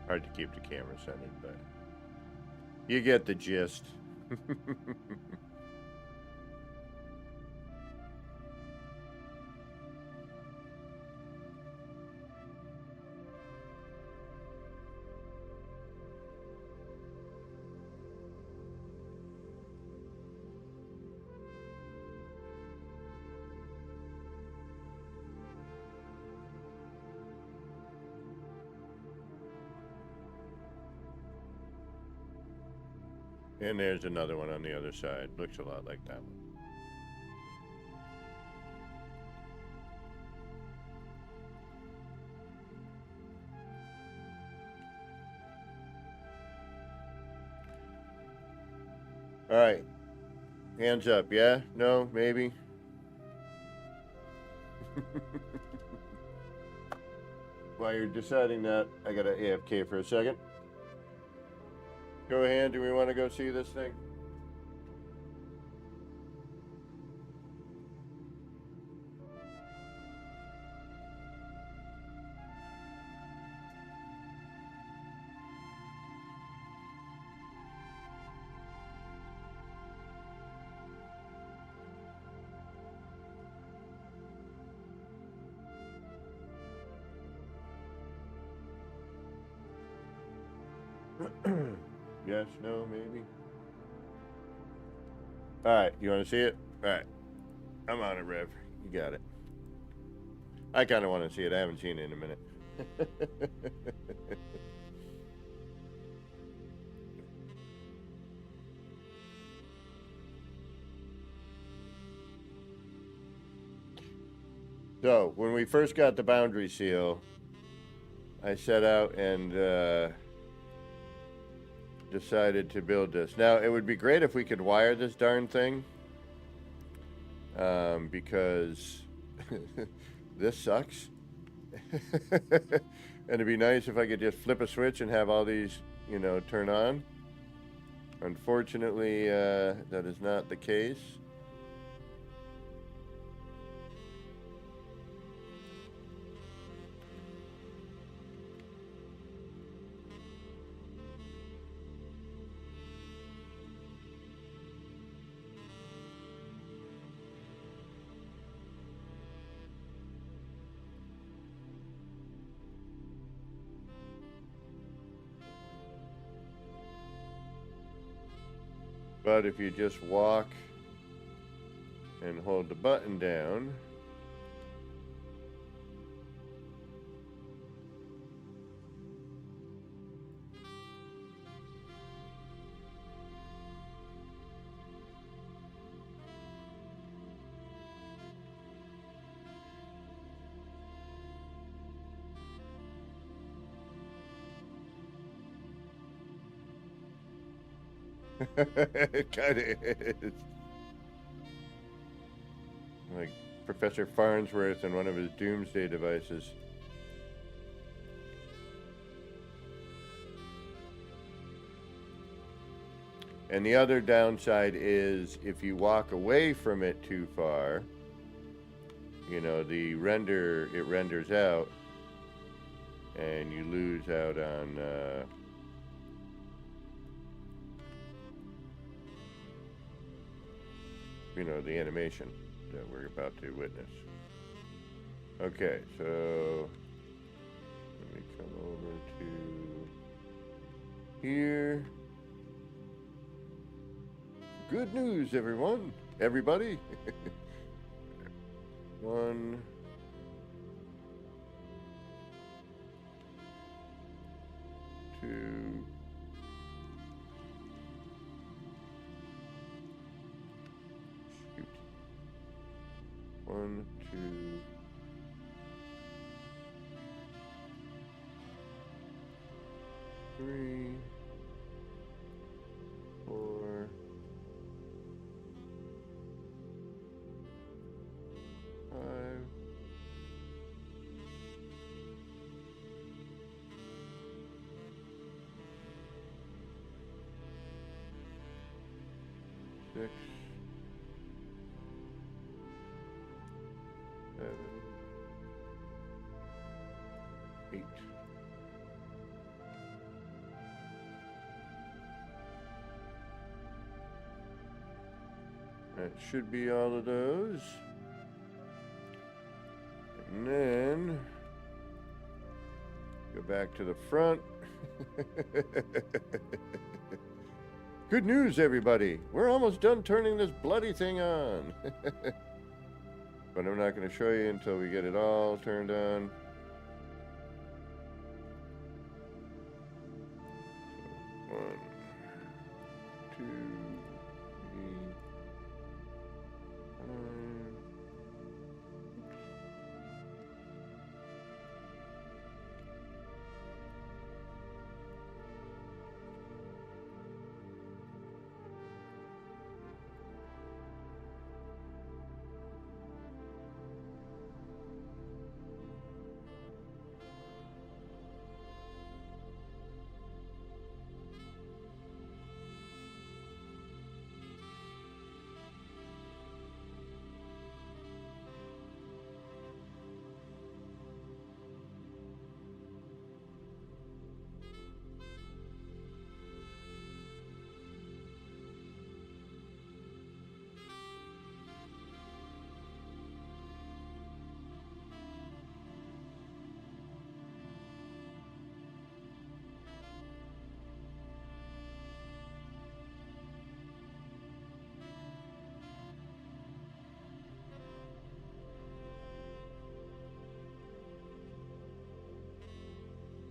Hard to keep the camera centered, but you get the gist. And there's another one on the other side. Looks a lot like that one. All right. Hands up, yeah? No? Maybe? While you're deciding that, I gotta AFK for a second. Go ahead, do we want to go see this thing? Yes, no, maybe. Alright, you want to see it? Alright. I'm on it, Rev. You got it. I kind of want to see it. I haven't seen it in a minute. So, when we first got the boundary seal, I set out and decided to build this. Now, it would be great if we could wire this darn thing, because this sucks. And it'd be nice if I could just flip a switch and have all these, you know, turn on. Unfortunately, that is not the case. But if you just walk and hold the button down, it kind of is. Like Professor Farnsworth and one of his doomsday devices. And the other downside is if you walk away from it too far, you know, it renders out and you lose out on you know, the animation that we're about to witness. Okay, so let me come over to here. Good news, everyone, everybody. 1, 2. Shoot. 1, 2. 3, 4, 5, 6, 7, 8. That should be all of those. And then go back to the front. Good news, everybody. We're almost done turning this bloody thing on. But I'm not going to show you until we get it all turned on. So, 1, 2, 3, 5. 6,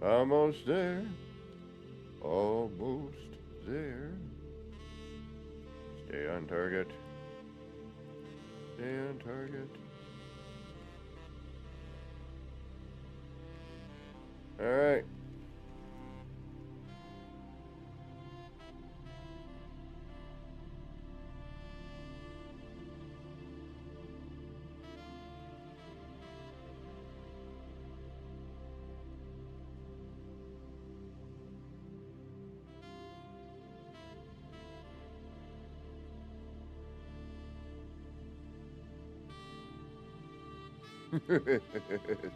Almost there. Almost there. Stay on target. Stay on target. Alright.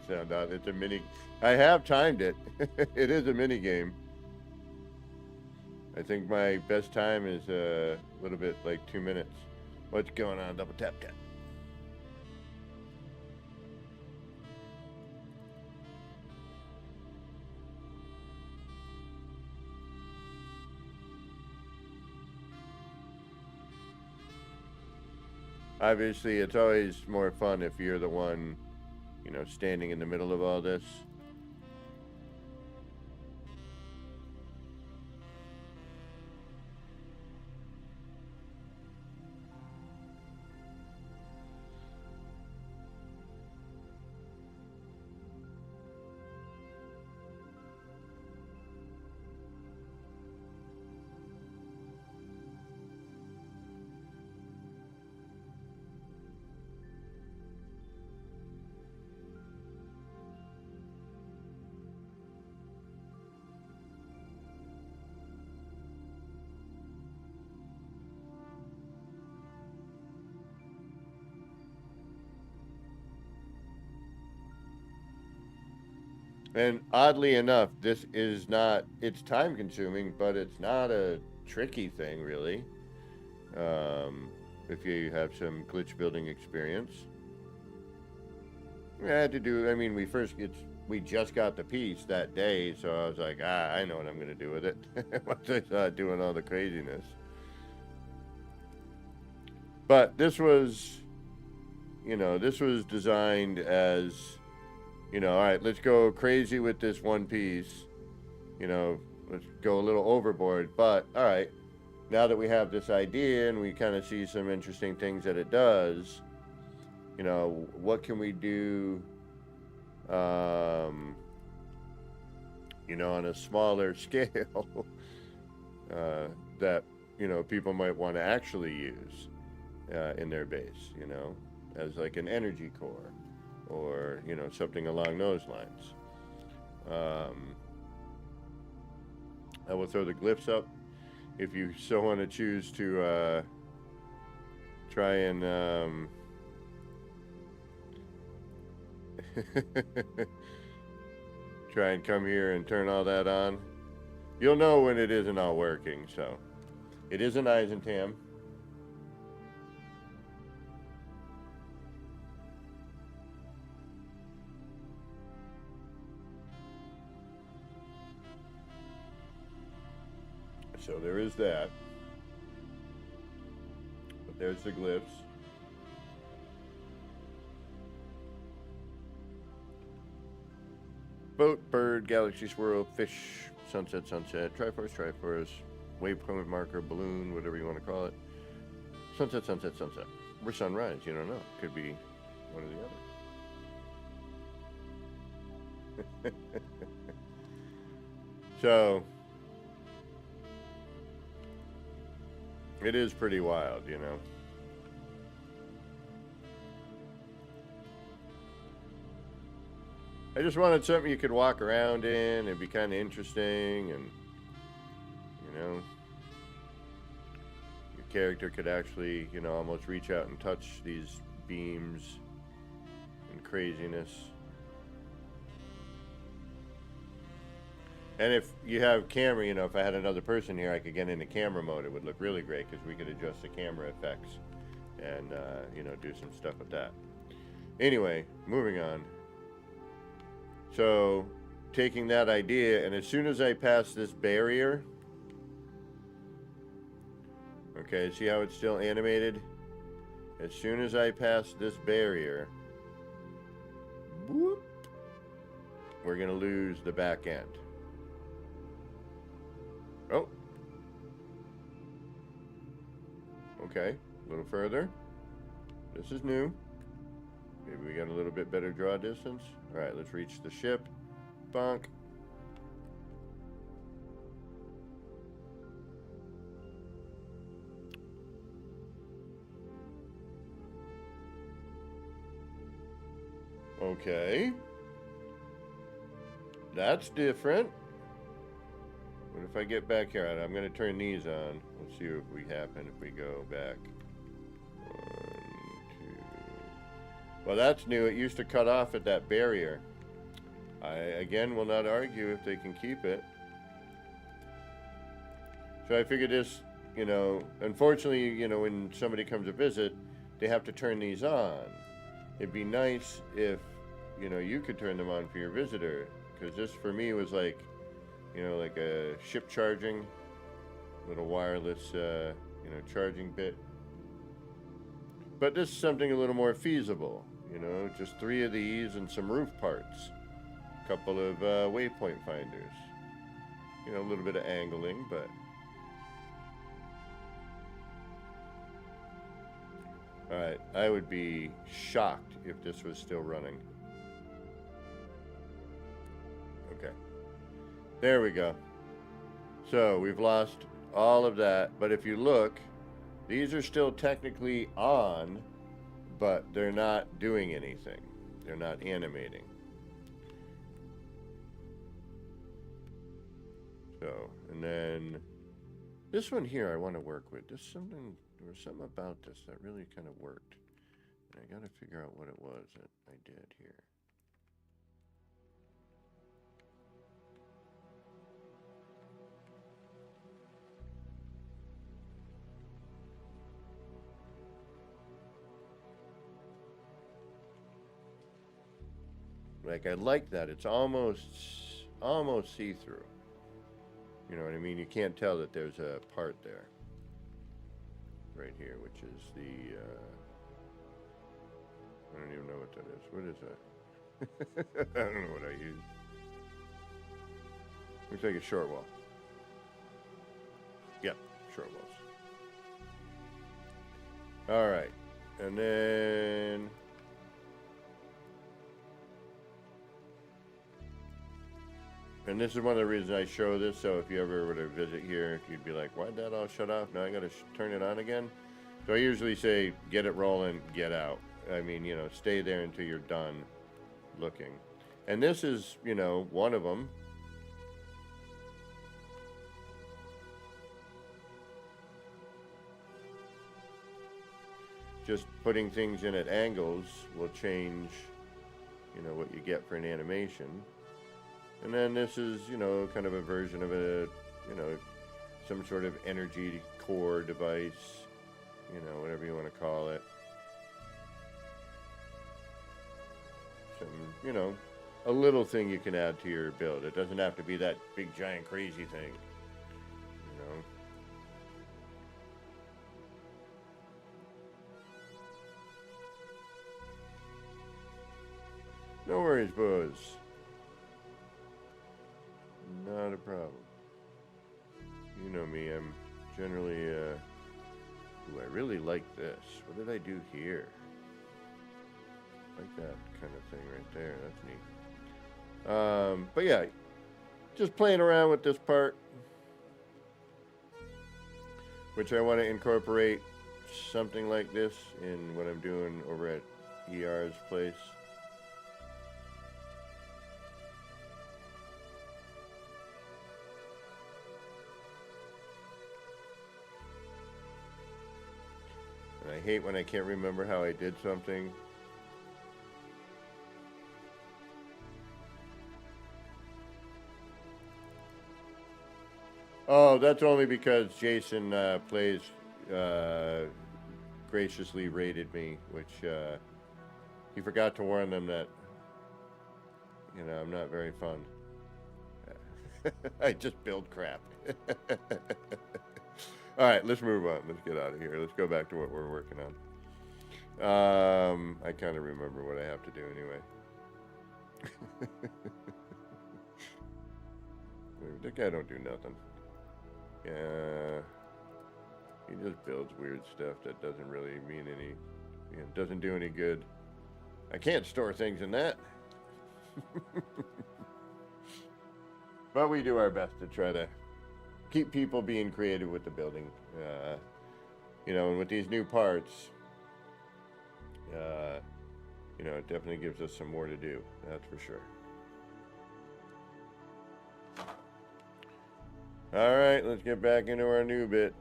Sound out. It's a mini. I have timed it. It is a mini game. I think my best time is a little bit like 2 minutes. What's going on? Double tap tap. Obviously, it's always more fun if you're the one, you know, standing in the middle of all this. And oddly enough, this is not, it's time consuming, but it's not a tricky thing, really. If you have some glitch building experience. We had to do, I mean, we just got the piece that day, so I was like, I know what I'm going to do with it. Once I started doing all the craziness. But this was, you know, this was designed as, you know, all right, let's go crazy with this one piece. You know, let's go a little overboard. But, all right, now that we have this idea and we kind of see some interesting things that it does, you know, what can we do, you know, on a smaller scale that, you know, people might want to actually use in their base, you know, as like an energy core. Or, you know, something along those lines. I will throw the glyphs up if you so want to choose to try and try and come here and turn all that on. You'll know when it isn't all working. So it is an Eisentam. So there is that. But there's the glyphs. Boat, bird, galaxy swirl, fish, sunset, sunset, Triforce, Triforce, waypoint marker, balloon, whatever you want to call it. Sunset, sunset, sunset. Or sunrise, you don't know. Could be one or the other. So it is pretty wild, you know. I just wanted something you could walk around in and be kind of interesting, and, you know, your character could actually, you know, almost reach out and touch these beams and craziness. And if you have camera, you know, if I had another person here, I could get into camera mode. It would look really great because we could adjust the camera effects and, you know, do some stuff with that. Anyway, moving on. So, taking that idea, and as soon as I pass this barrier, okay, see how it's still animated? As soon as I pass this barrier, whoop, we're going to lose the back end. Oh. Okay, a little further. This is new. Maybe we got a little bit better draw distance. All right, let's reach the ship. Bonk. Okay. That's different. What if I get back here? I'm going to turn these on. Let's see what we happen if we go back. 1, 2. Well, that's new. It used to cut off at that barrier. I, again, will not argue if they can keep it. So I figured this, you know, unfortunately, you know, when somebody comes to visit, they have to turn these on. It'd be nice if, you know, you could turn them on for your visitor. Because this, for me, was like, you know, like a ship charging, little wireless, you know, charging bit. But this is something a little more feasible, you know, just 3 of these and some roof parts. A couple of waypoint finders. You know, a little bit of angling, but... Alright, I would be shocked if this was still running. Okay. There we go. So we've lost all of that, but if you look, these are still technically on, but they're not doing anything. They're not animating. So, and then this one here I want to work with. There's something, there was something about this that really kind of worked. And I got to figure out what it was that I did here. Like, I like that. It's almost see-through. You know what I mean? You can't tell that there's a part there. Right here, which is the, I don't even know what that is. What is that? I don't know what I use. Looks like a short wall. Yep, short walls. Alright. And then... And this is one of the reasons I show this, so if you ever were to visit here, you'd be like, why'd that all shut off? Now I gotta turn it on again? So I usually say, get it rolling, get out. I mean, you know, stay there until you're done looking. And this is, you know, one of them. Just putting things in at angles will change, you know, what you get for an animation. And then this is, you know, kind of a version of a, you know, some sort of energy core device, you know, whatever you want to call it. Some, you know, a little thing you can add to your build. It doesn't have to be that big, giant, crazy thing, you know. No worries, Buzz. Not a problem. You know me, I'm generally, ooh, I really like this. What did I do here? Like that kind of thing right there. That's neat. But yeah, just playing around with this part, which I want to incorporate something like this in what I'm doing over at ER's place. I hate when I can't remember how I did something. Oh, that's only because Jason plays graciously rated me, which he forgot to warn them that, you know, I'm not very fun. I just build crap. All right, let's move on. Let's get out of here. Let's go back to what we're working on. I kind of remember what I have to do anyway. This guy don't do nothing. Yeah. He just builds weird stuff that doesn't really mean any, doesn't do any good. I can't store things in that. But we do our best to try to keep people being creative with the building. And with these new parts, it definitely gives us some more to do. That's for sure. All right, let's get back into our new bit.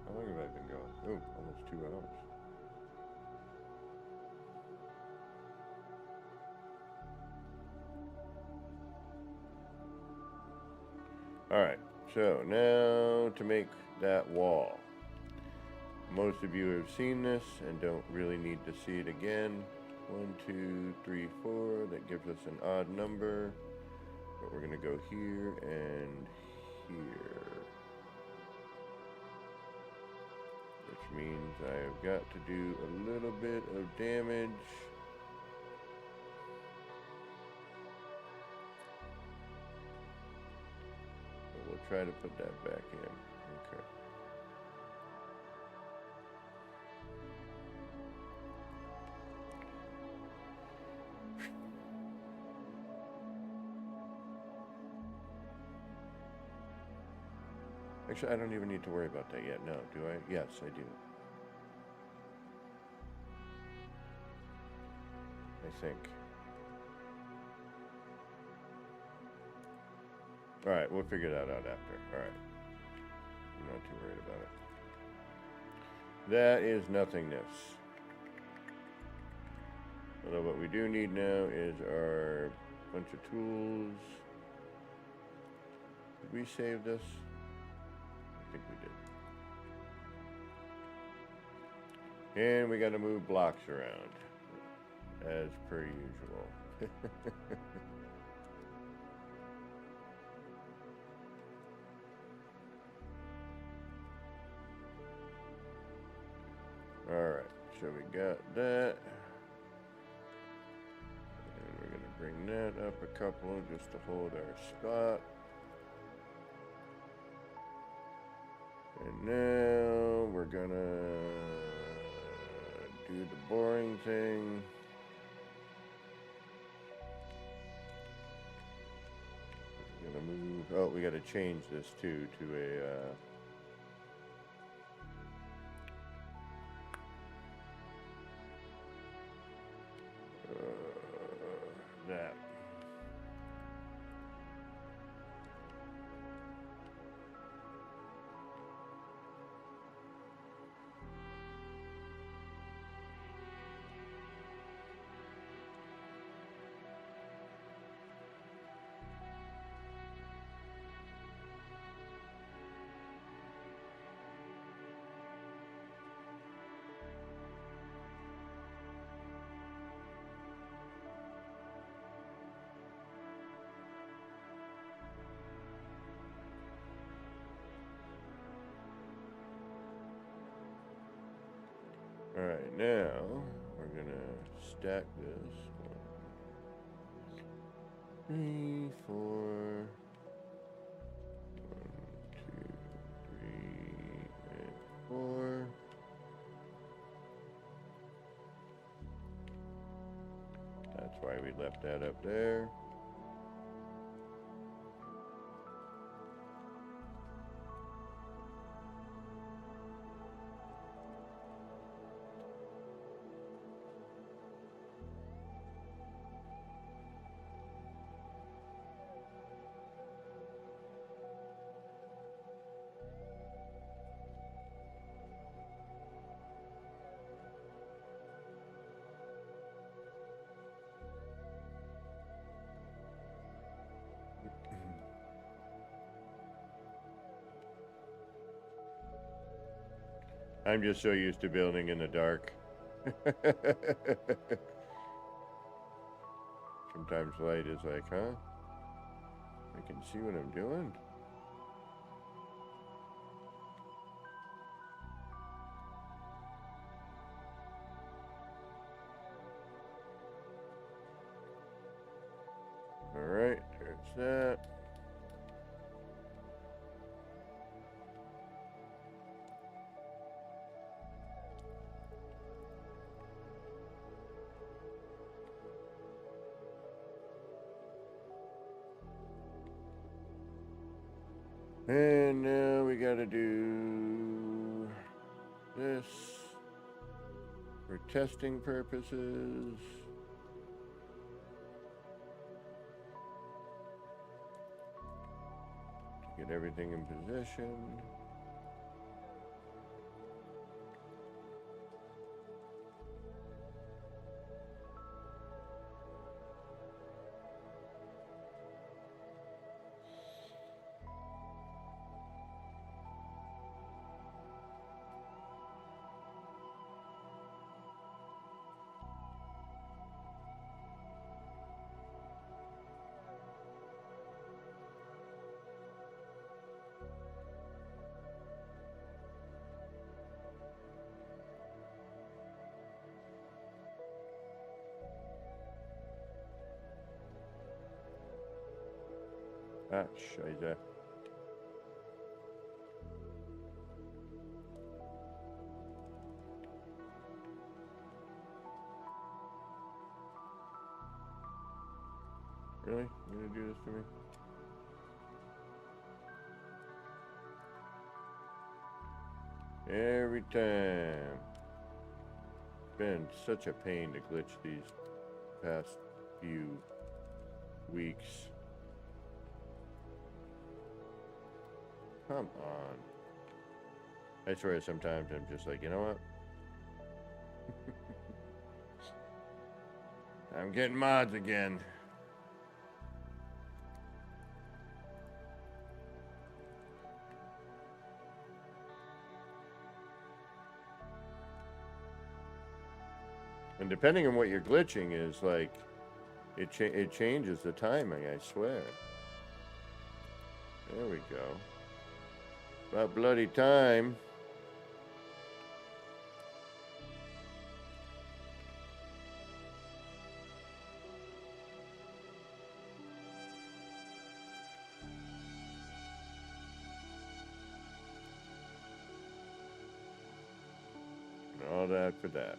How long have I been going? Oh, almost 2 hours. All right, so now to make that wall. Most of you have seen this and don't really need to see it again. 1, 2, 3, 4. That gives us an odd number. But we're going to go here and here. Which means I've got to do a little bit of damage. But we'll try to put that back in. Okay. Actually, I don't even need to worry about that yet. No, do I? Yes, I do. I think. All right, we'll figure that out after. All right. I'm not too worried about it. That is nothingness. Although what we do need now is our bunch of tools. Did we save this? I think we did. And we got to move blocks around, as per usual. Alright, so we got that. And we're going to bring that up a couple just to hold our spot. And now we're gonna do the boring thing. We're gonna move. Oh, we gotta change this too to a. That. All right, now we're gonna stack this. 1, 3, 4. 1, 2, 3, and 4. That's why we left that up there. I'm just so used to building in the dark. Sometimes light is like, huh? I can see what I'm doing. And now we gotta do this for testing purposes. To get everything in position. Ah, scheiße. Really? You gonna do this to me? Every time. It's been such a pain to glitch these past few weeks. Come on. I swear sometimes I'm just like, you know what? I'm getting mods again. And depending on what you're glitching is like, it changes the timing, I swear. There we go. About bloody time. And all that for that.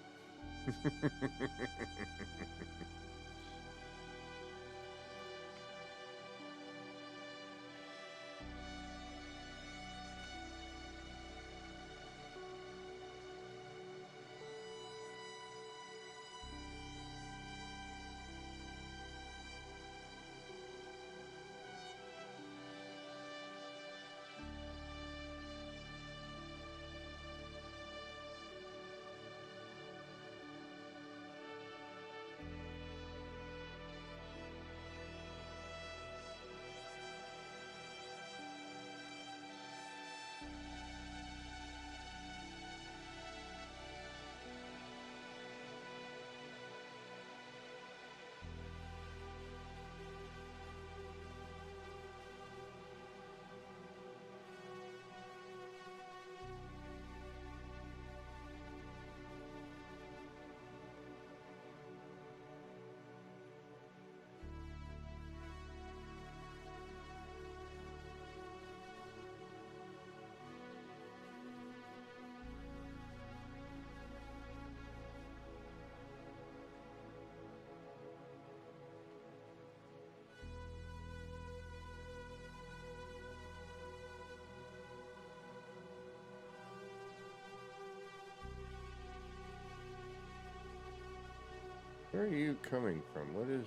Where are you coming from? What is...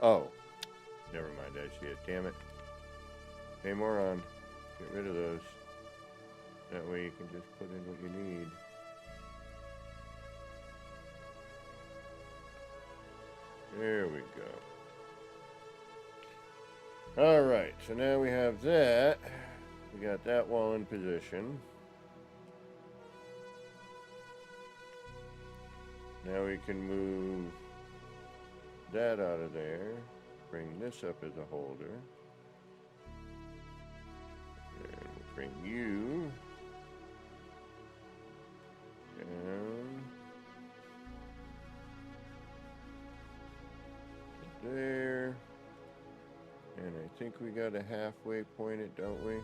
Oh. Never mind, I see it. Damn it. Hey, moron. Get rid of those. That way you can just put in what you need. There we go. Alright, so now we have that. We got that wall in position. Now we can move that out of there. Bring this up as a holder. And we'll bring you down there. And I think we got to halfway point it, don't we?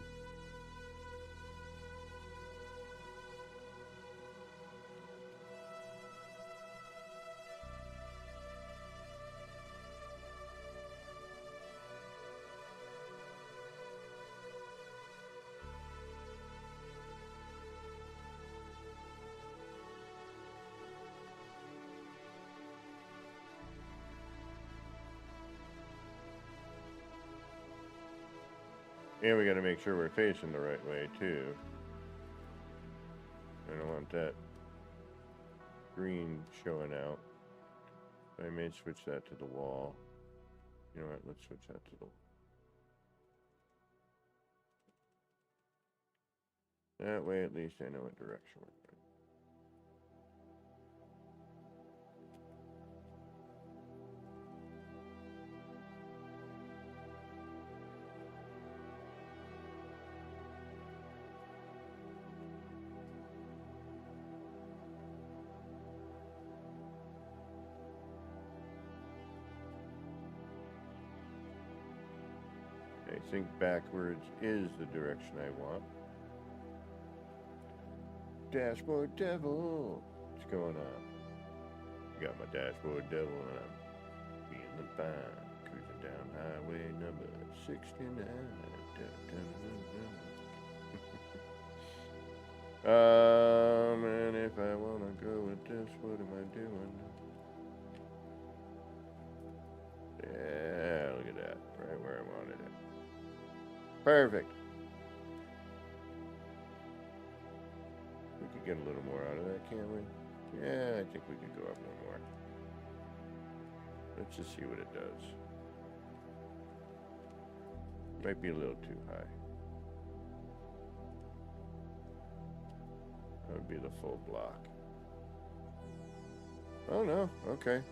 And we got to make sure we're facing the right way, too. I don't want that green showing out. I may switch that to the wall. You know what? Let's switch that to the wall. That way, at least I know what direction we're going. I think backwards is the direction I want. Dashboard devil, what's going on? Got my dashboard devil and I'm feeling fine. Cruising down highway number 69. And if I want to go with this, what am I doing? Yeah, look at that. Right where I wanted it. Perfect. We could get a little more out of that, can't we? Yeah, I think we could go up one more. Let's just see what it does. Might be a little too high. That would be the full block. Oh no, okay.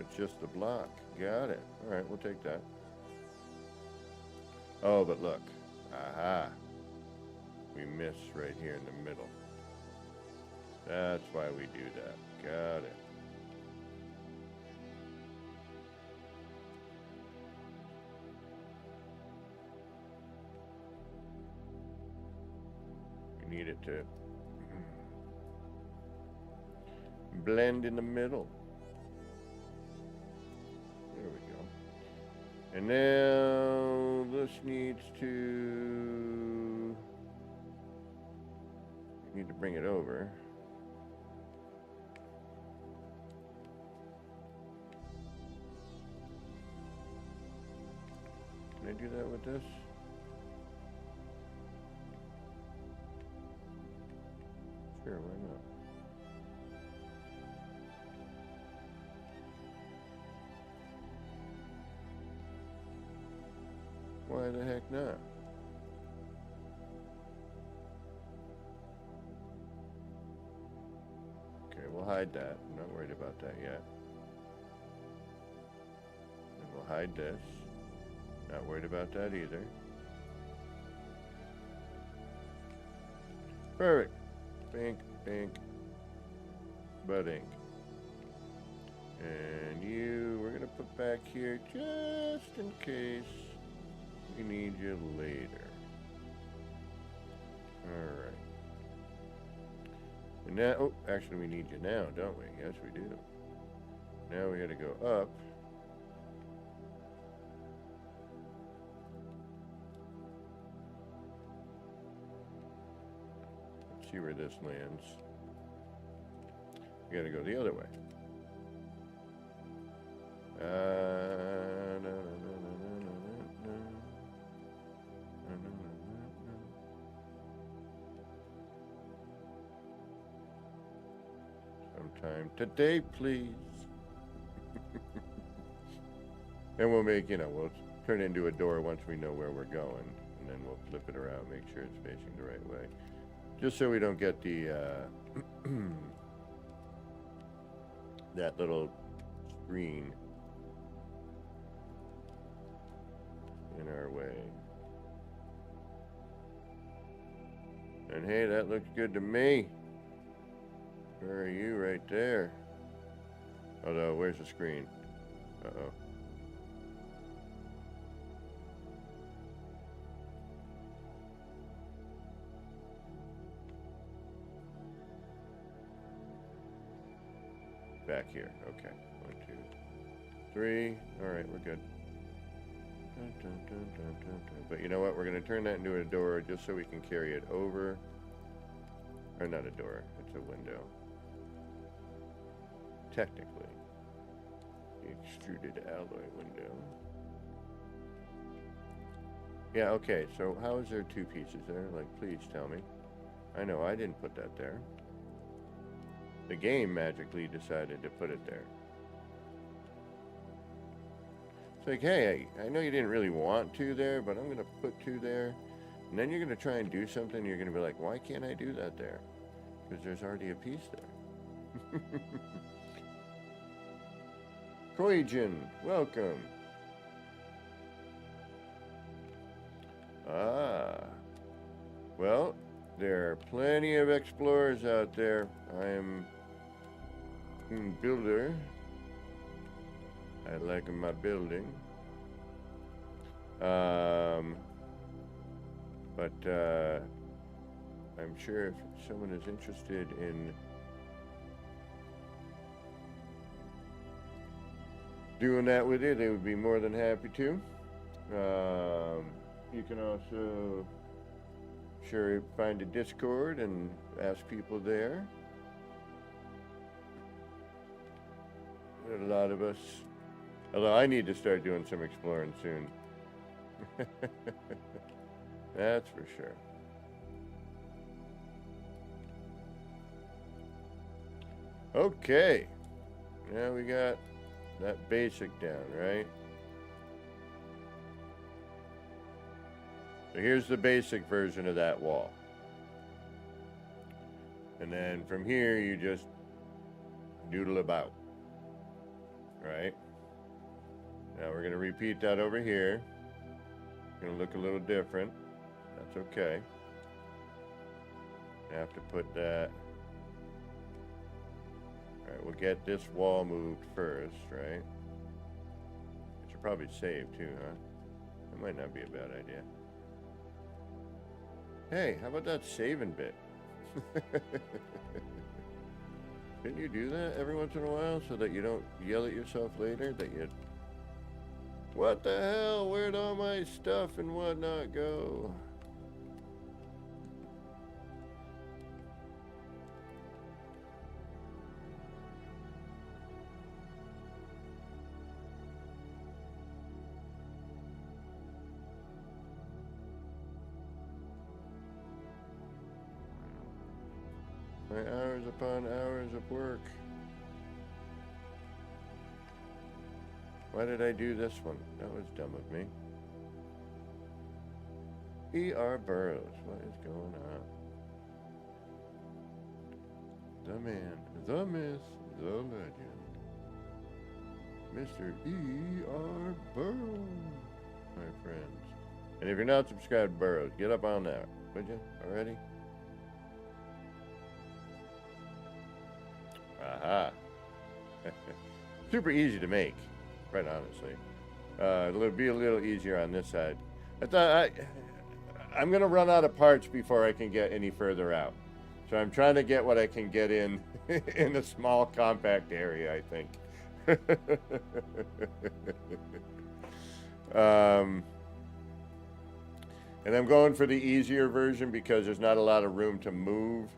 It's just the block. Got it. Alright, we'll take that. Oh, but look. Aha. We miss right here in the middle. That's why we do that. Got it. We need it to blend in the middle. There we go. And now this needs to... We need to bring it over. Can I do that with this? Sure, why not? Why the heck not? Okay, we'll hide that. I'm not worried about that yet. And we'll hide this. Not worried about that either. Perfect. Pink, pink, bud ink. And you, we're going to put back here just in case we need you later. Alright. And now, oh, actually we need you now, don't we? Yes, we do. Now we got to go up. Let's see where this lands. We got to go the other way. Sometime today, please. And we'll make, we'll turn it into a door once we know where we're going. And then we'll flip it around, make sure it's facing the right way. Just so we don't get the, that little screen in our way. And hey, that looks good to me. Where are you? Right there. Although, where's the screen? Uh-oh. Back here. Okay. 1, 2, 3. All right, we're good. Dun, dun, dun, dun, dun, dun. But you know what? We're going to turn that into a door just so we can carry it over. Or not a door. It's a window. Technically. The extruded alloy window. Yeah, okay, so how is there two pieces there? Like, please tell me. I know I didn't put that there. The game magically decided to put it there. It's like, hey, I know you didn't really want two there, but I'm going to put two there. And then you're going to try and do something, you're going to be like, why can't I do that there? Because there's already a piece there. Koijin, welcome. Ah. Well, there are plenty of explorers out there. I am a builder. I like my building. But I'm sure if someone is interested in doing that with you, they would be more than happy to. You can also find a Discord and ask people there. There are a lot of us. Although I need to start doing some exploring soon. That's for sure. Okay. Now we got that basic down, right? So here's the basic version of that wall. And then from here, you just doodle about. Right? Now we're going to repeat that over here. It's going to look a little different. That's okay. I have to put that. Alright, we'll get this wall moved first, right? I should probably save too, huh? That might not be a bad idea. Hey, how about that saving bit? Can you do that every once in a while so that you don't yell at yourself later that you... What the hell? Where'd all my stuff and whatnot go? My hours upon hours of work. Why did I do this one? That was dumb of me. E.R. Burroughs. What is going on? The man, the myth, the legend. Mr. E.R. Burroughs, my friends. And if you're not subscribed to Burroughs, get up on that, would you? Already? Aha. Super easy to make, quite honestly. It'll be a little easier on this side. I'm going to run out of parts before I can get any further out. So I'm trying to get what I can get in in a small, compact area, I think. And I'm going for the easier version because there's not a lot of room to move.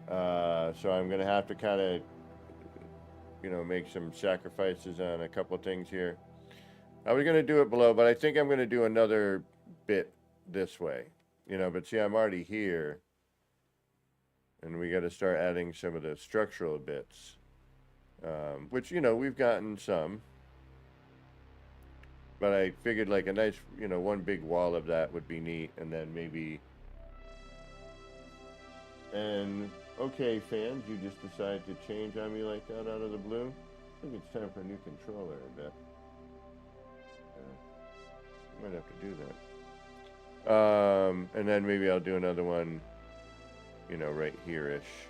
So I'm going to have to kind of, make some sacrifices on a couple things here. I was going to do it below, but I think I'm going to do another bit this way. But see, I'm already here. And we got to start adding some of the structural bits. Which, we've gotten some. But I figured like a nice, one big wall of that would be neat. And then maybe... And... Okay, fans, you just decided to change on me like that out of the blue? I think it's time for a new controller, I bet. Might have to do that. And then maybe I'll do another one, right here-ish.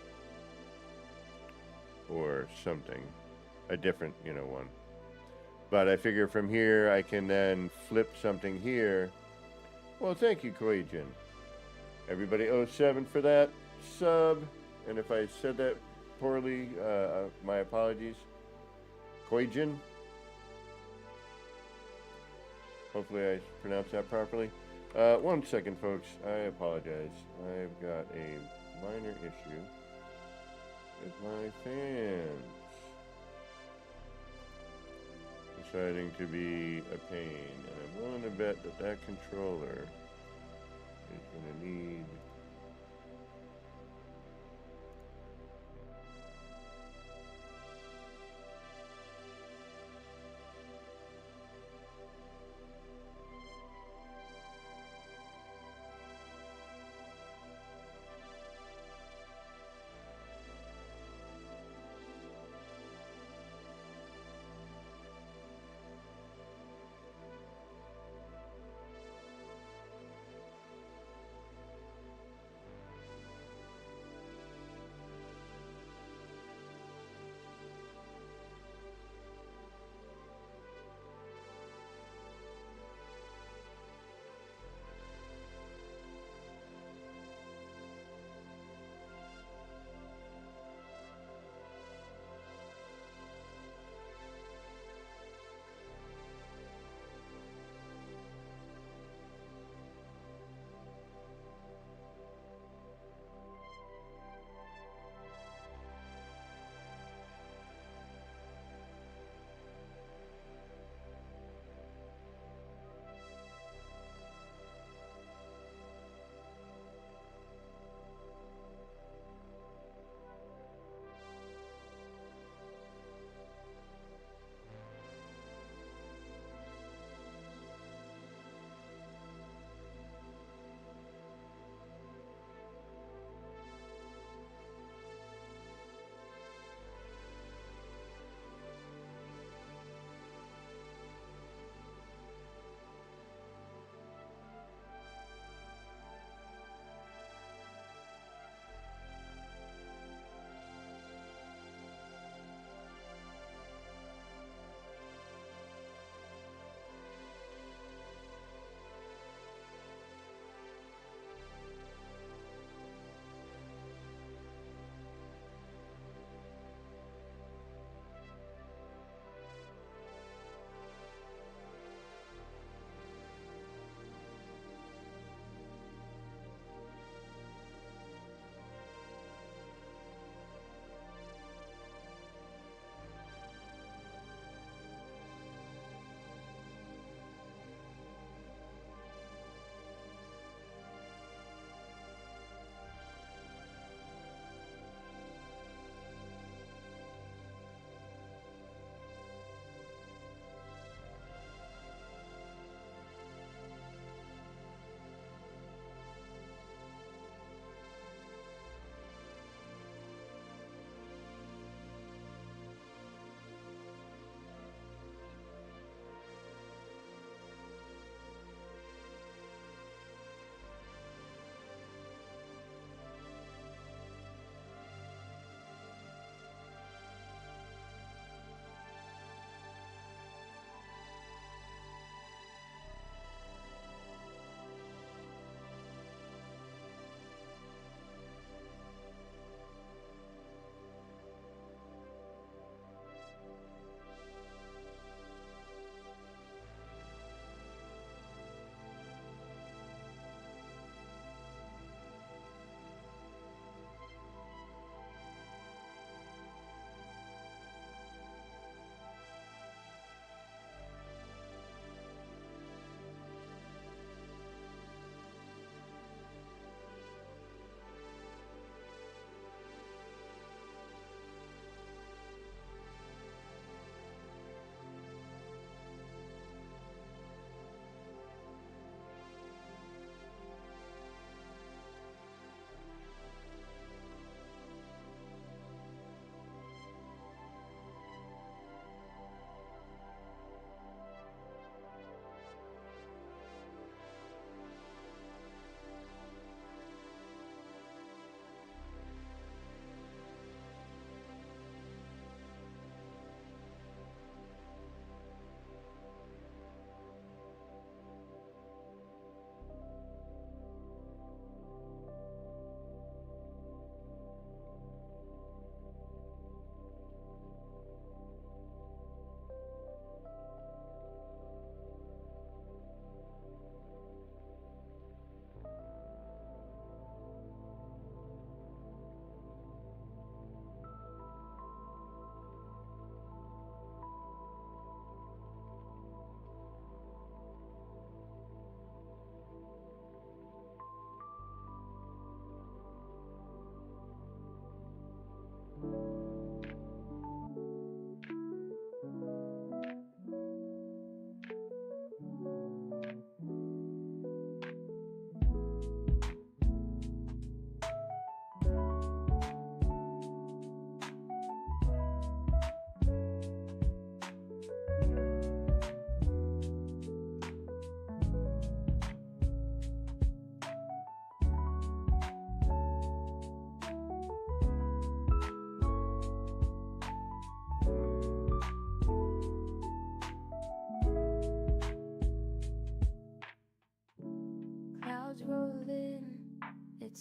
Or something. A different, one. But I figure from here, I can then flip something here. Well, thank you, Koijin. Everybody 07 for that sub. And if I said that poorly, my apologies. Koijin. Hopefully I pronounced that properly. 1 second, folks. I apologize. I've got a minor issue with my fans. deciding to be a pain. And I'm willing to bet that that controller is going to need...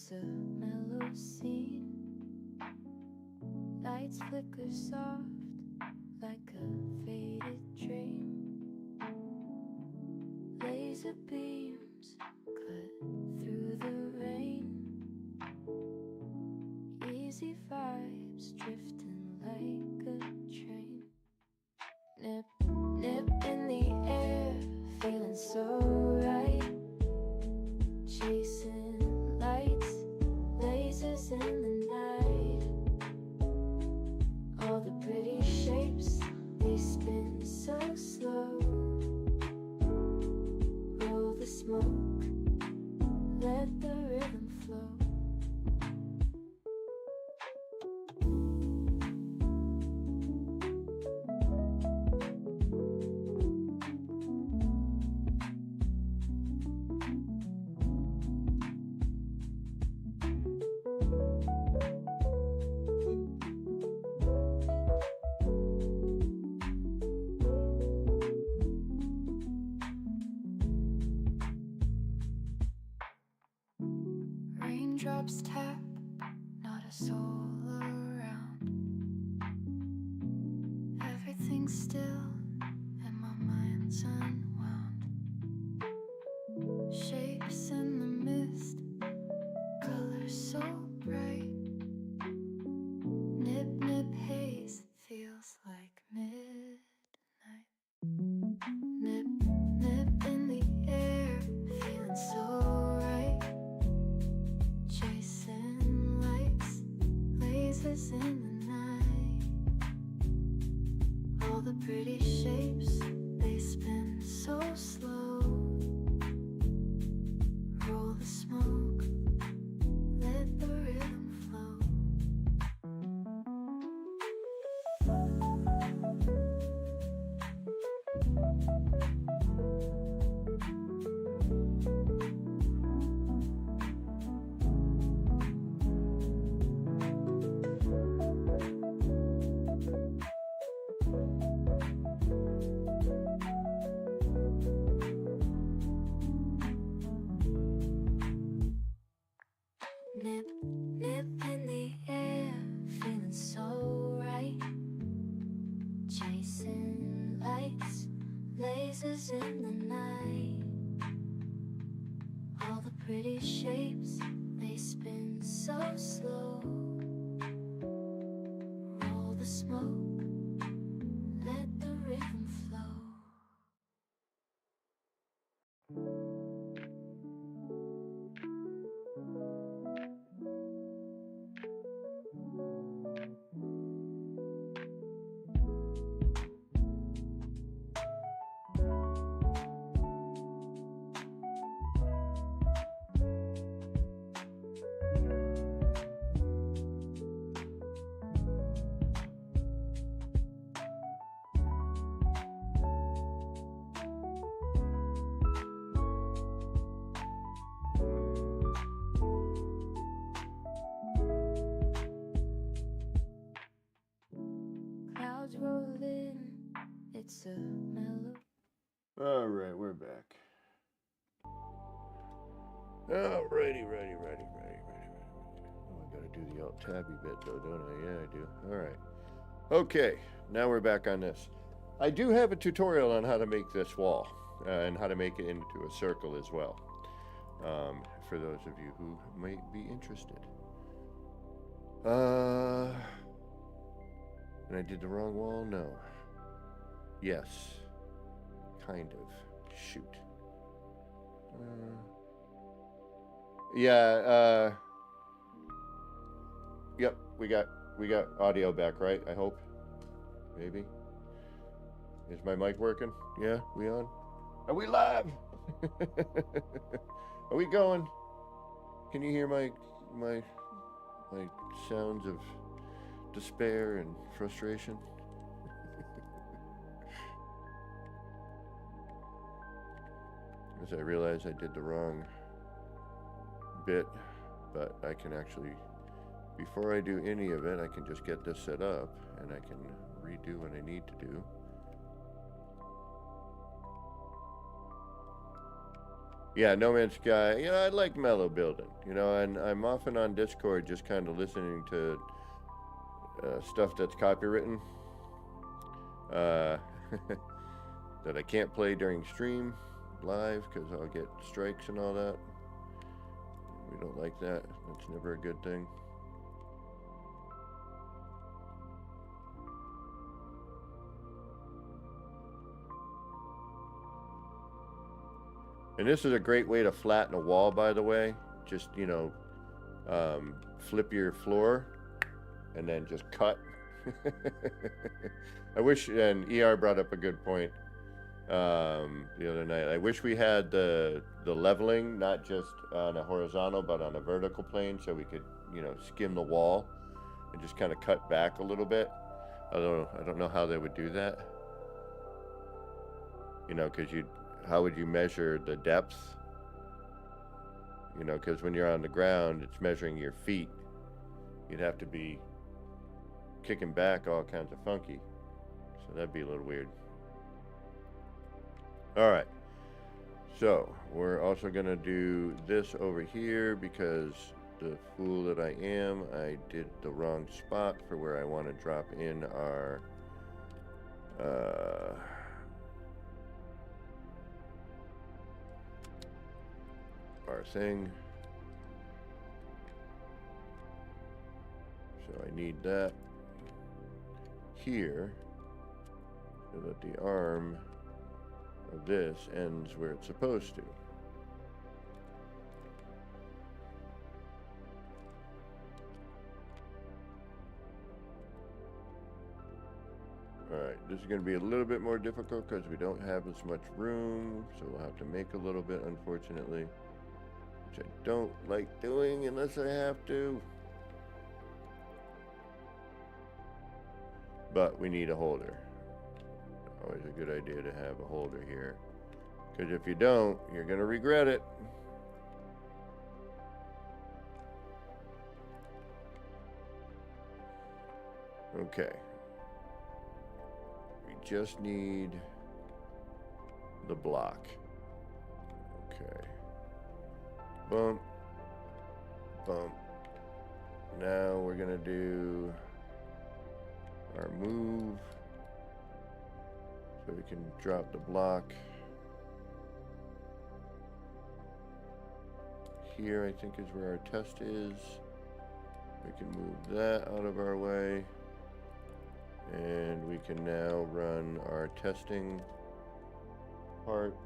It's a mellow scene. Lights flicker soft like a faded dream. Laser beams cut through the rain. Easy vibes drifting like a train. Nip, nip in the air, feeling so right. Chasing lights, lasers in the night. All the pretty shapes, they spin so slow. Roll the smoke, let the rhythm flow. Raindrops tap, not a soul around. Everything's still, and my mind's unwound. Shapes in the mist, colors so bright. Nip, nip haze, feels like midnight. Nip, nip in the air, feeling so right. Chasing lights, lasers in the night. All the pretty shapes, they spin so slow. Roll the smoke, let the rhythm flow. Nip, nip in the air, feeling so right. Chasing lights, lasers in the night. All the pretty shapes, they spin so slow. Roll the smoke, let the rhythm flow. Clouds roll in, it's a mellow. All right, we're back. Alrighty, ready. Oh, I gotta do the alt tabby bit though, don't I? Yeah, I do. All right. Okay, now we're back on this. I do have a tutorial on how to make this wall and how to make it into a circle as well. For those of you who might be interested. And I did the wrong wall? No. Yes. Kind of. Shoot. Yep, we got audio back, right? I hope. Maybe. Is my mic working? Yeah, we on? Are we live? Are we going? Can you hear my sounds of despair and frustration? As I realize I did the wrong bit, but I can actually, before I do any of it, I can just get this set up and I can redo what I need to do. Yeah, No Man's Sky. You know, I like mellow building. You know, and I'm often on Discord just kind of listening to stuff that's copywritten uh, that I can't play during stream live because I'll get strikes and all that. We don't like that. That's never a good thing. And this is a great way to flatten a wall, by the way. Just, you know, flip your floor and then just cut. I wish, and ER brought up a good point the other night. I wish we had the leveling, not just on a horizontal, but on a vertical plane, so we could, you know, skim the wall and just kind of cut back a little bit. I don't know how they would do that. You know, because how would you measure the depth? You know, because when you're on the ground, it's measuring your feet. You'd have to be kicking back all kinds of funky. So that'd be a little weird. All right. So we're also going to do this over here because the fool that I am, I did the wrong spot for where I want to drop in our thing. So I need that here so that the arm of this ends where it's supposed to. Alright, this is going to be a little bit more difficult because we don't have as much room, so we'll have to make a little bit, unfortunately, which I don't like doing unless I have to. But we need a holder. Always a good idea to have a holder here, because if you don't, you're going to regret it. Okay. We just need the block. Okay. Bump. Bump. Now we're going to do our move. So we can drop the block here, I think is where our test is. We can move that out of our way. And we can now run our testing part,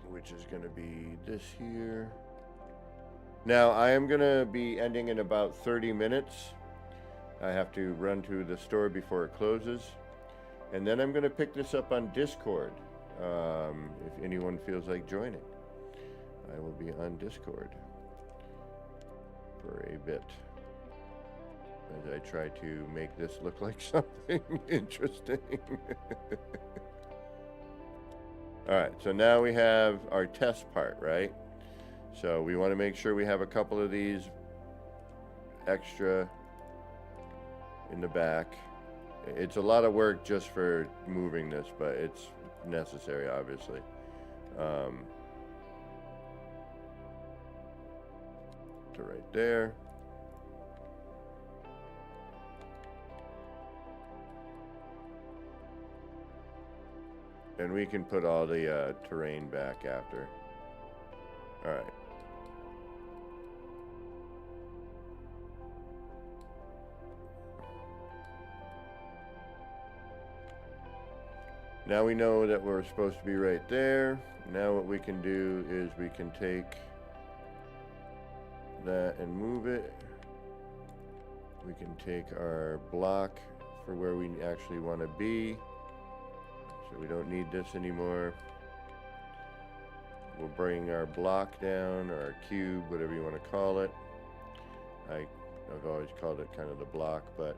which is going to be this here. Now, I am going to be ending in about 30 minutes. I have to run to the store before it closes. And then I'm going to pick this up on Discord, if anyone feels like joining. I will be on Discord for a bit as I try to make this look like something interesting. Alright, so now we have our test part, right? So we want to make sure we have a couple of these extra in the back. It's a lot of work just for moving this, but it's necessary, obviously. To right there. And we can put all the terrain back after. All right. Now we know that we're supposed to be right there. Now what we can do is we can take that and move it. We can take our block for where we actually want to be. So we don't need this anymore. We'll bring our block down, or our cube, whatever you want to call it. I've always called it kind of the block, but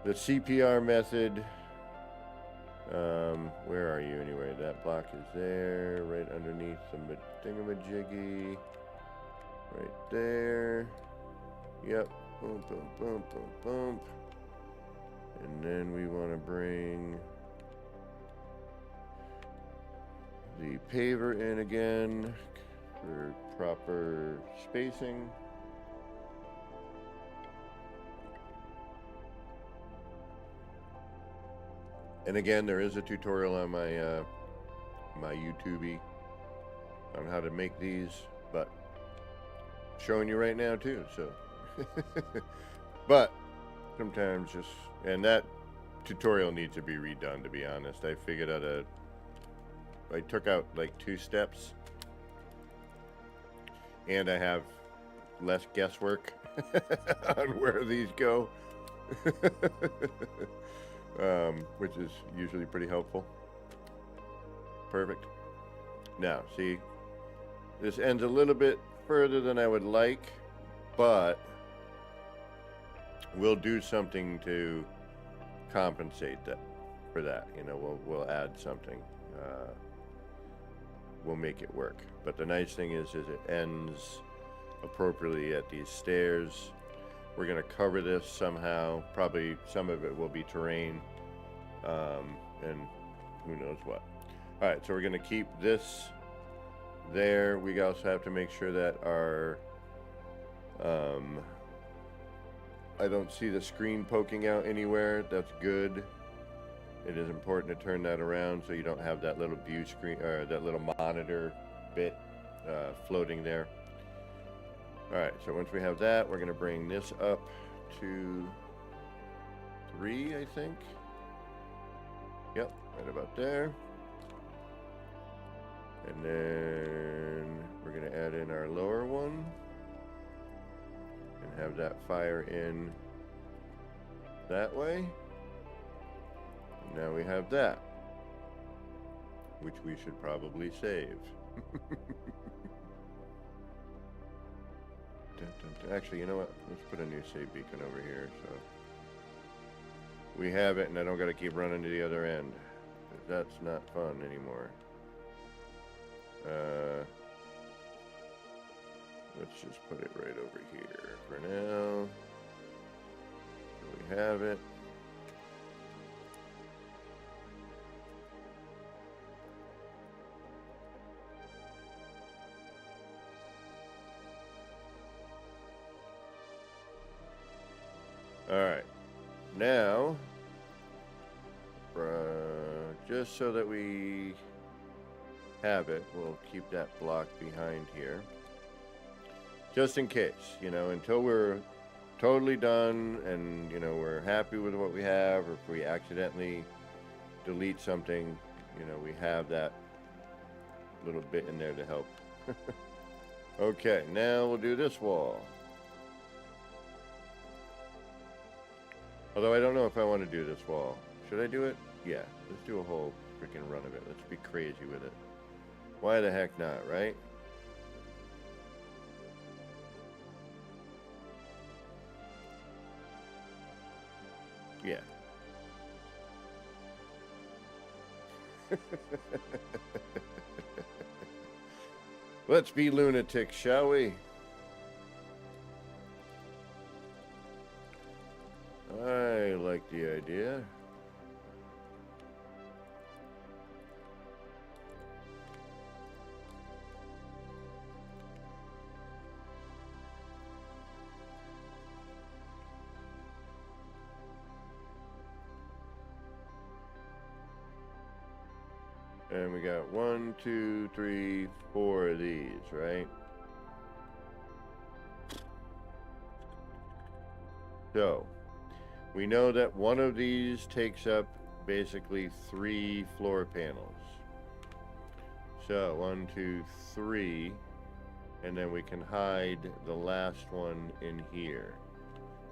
the CPR method. Where are you anyway? That block is there, right underneath the thingamajiggy. Right there. Yep. Boom, boom, boom, boom, boom. And then we want to bring the paver in again for proper spacing. And again, there is a tutorial on my my YouTube on how to make these, but showing you right now too. So, but sometimes just, and that tutorial needs to be redone. To be honest, I figured out I took out like 2 steps, and I have less guesswork on where these go. Which is usually pretty helpful. Perfect. Now, see, this ends a little bit further than I would like, but we'll do something to compensate that for that. You know, we'll add something. We'll make it work. But the nice thing is it ends appropriately at these stairs. We're going to cover this somehow. Probably some of it will be terrain, and who knows what. All right, so we're going to keep this there. We also have to make sure that our I don't see the screen poking out anywhere. That's good. It is important to turn that around so you don't have that little view screen or that little monitor bit floating there. Alright, so once we have that, we're going to bring this up to 3, I think. Yep, right about there. And then we're going to add in our lower one and have that fire in that way. And now we have that, which we should probably save. Actually, you know what? Let's put a new save beacon over here, so we have it, and I don't got to keep running to the other end. That's not fun anymore. Let's just put it right over here for now. So we have it. Alright, now, just so that we have it, we'll keep that block behind here. Just in case, you know, until we're totally done and, you know, we're happy with what we have, or if we accidentally delete something, you know, we have that little bit in there to help. Okay, now we'll do this wall. Although I don't know if I want to do this wall. Should I do it? Yeah, let's do a whole freaking run of it. Let's be crazy with it. Why the heck not, right? Yeah. Let's be lunatics, shall we? I like the idea. And we got 1, 2, 3, 4 of these, right? So, we know that one of these takes up basically 3 floor panels. So, 1, 2, 3, and then we can hide the last one in here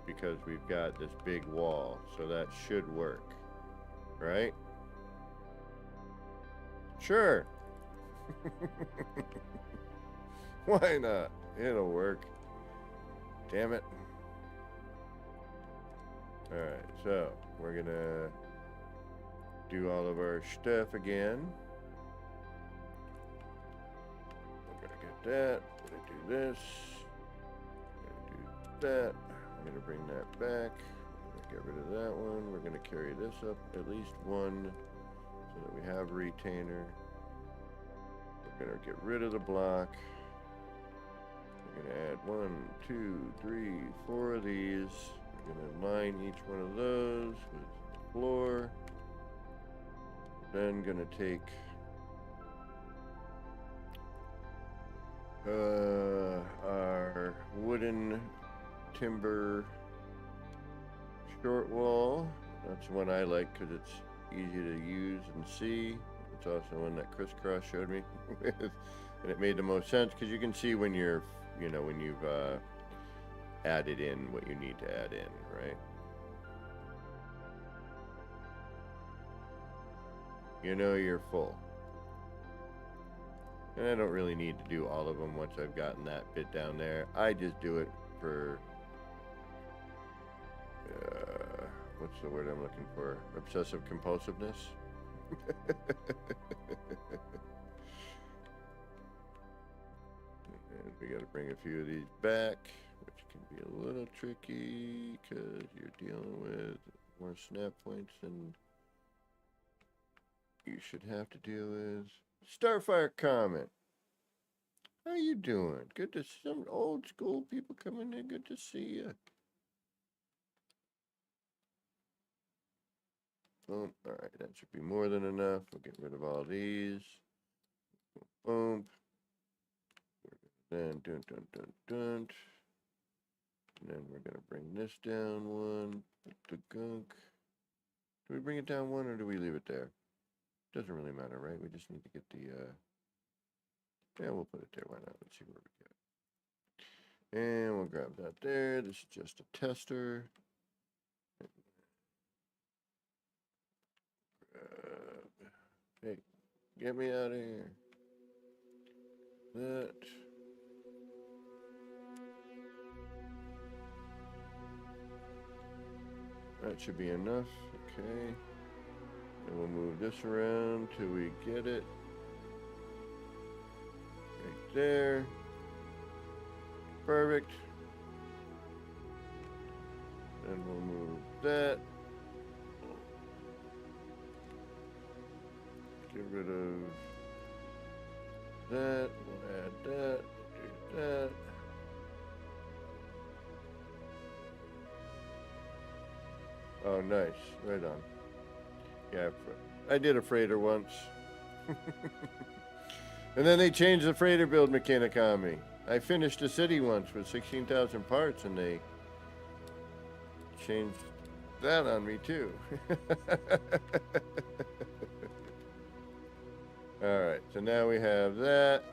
because we've got this big wall, so that should work, right? Sure. Why not? It'll work. Damn it. Alright, so we're gonna do all of our stuff again. We're gonna get that. We're gonna do this. We're gonna do that. I'm gonna bring that back. We're gonna get rid of that one. We're gonna carry this up at least one so that we have retainer. We're gonna get rid of the block. We're gonna add 1, 2, 3, 4 of these. We're gonna line each one of those with the floor. Then gonna take our wooden timber short wall. That's the one I like because it's easy to use and see. It's also one that Crisscross showed me with, and it made the most sense because you can see when you're, when you've added in what you need to add in, right? You know you're full. And I don't really need to do all of them once I've gotten that bit down there. I just do it for, what's the word I'm looking for? Obsessive compulsiveness. And we got to bring a few of these back, which can be a little tricky because you're dealing with more snap points than you should have to deal with. Starfire comment. How you doing? Good to see some old school people coming in. Good to see you. Boom. All right, that should be more than enough. We'll get rid of all these. Boom. Then dun dun dun dun. And then we're gonna bring this down one. Put the gunk. Do we bring it down one or do we leave it there? Doesn't really matter, right? We just need to get the yeah, we'll put it there. Why not? Let's see where we get. And we'll grab that there. This is just a tester. Hey, get me out of here. That should be enough. Okay. And we'll move this around till we get it. Right there. Perfect. Then we'll move that. Get rid of that. We'll add that. Do that. Oh, nice. Right on. Yeah, I did a freighter once. And then they changed the freighter build mechanic on me. I finished a city once with 16,000 parts, and they changed that on me, too. All right, so now we have that.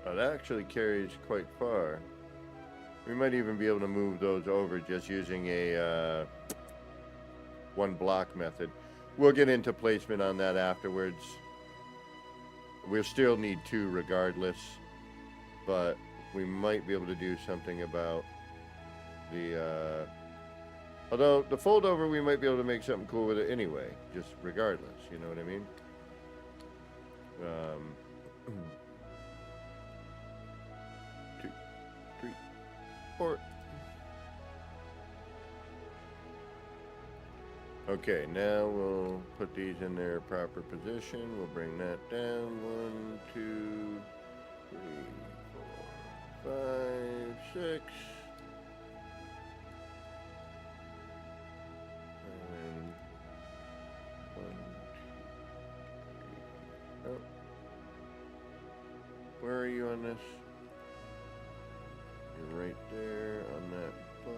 Oh, that actually carries quite far. We might even be able to move those over just using a one block method. We'll get into placement on that afterwards. We'll still need 2 regardless, but we might be able to do something about the although the fold over, we might be able to make something cool with it anyway, just regardless, you know what I mean? 2, 3, 4. Okay, now we'll put these in their proper position. We'll bring that down. 1, 2, 3, 4, 5, 6. And 1, 2, 3. Oh. Where are you on this? You're right there on that bug.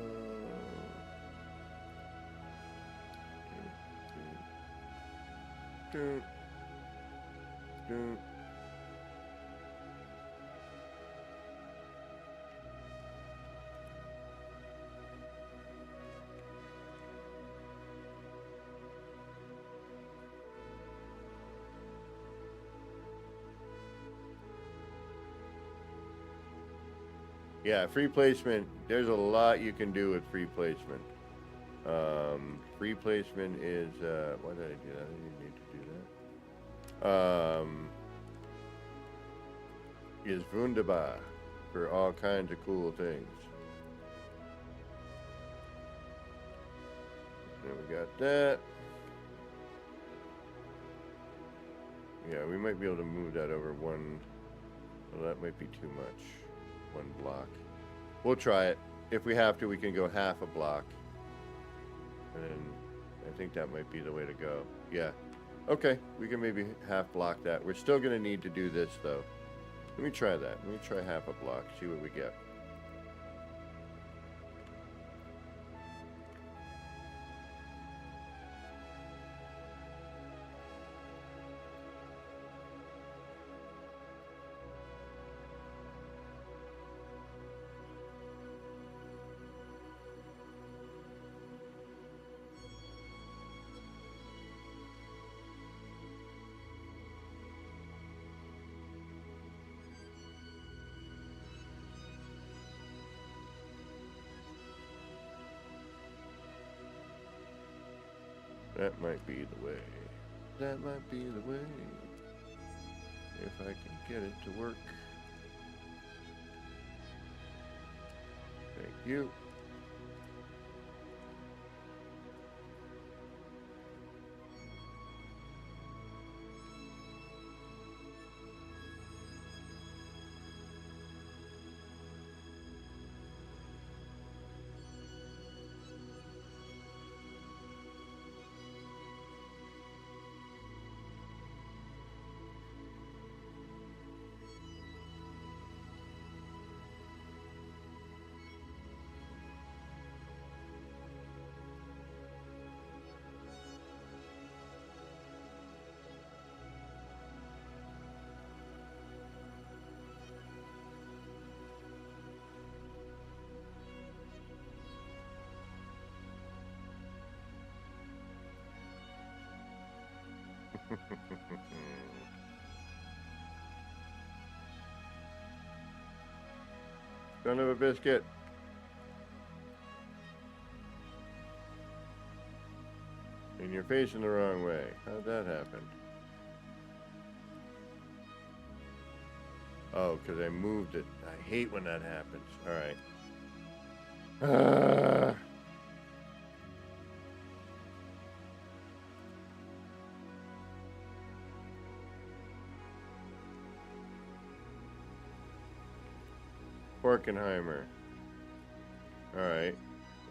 Dun, dun. Yeah, free placement. There's a lot you can do with free placement. Free placement is, why did I do that? I didn't need to do that. Is wunderbar for all kinds of cool things. got that. Yeah, we might be able to move that over one. Well, that might be too much. One block. We'll try it. If we have to, we can go half a block. And I think that might be the way to go. Yeah. Okay, we can maybe half block that. We're still going to need to do this, though. Let me try that. Let me try half a block, see what we get. That might be the way. That might be the way. If I can get it to work. Thank you. Son of a biscuit. And you're facing the wrong way. How'd that happen? Oh, because I moved it. I hate when that happens. Alright. Porkenheimer. Alright.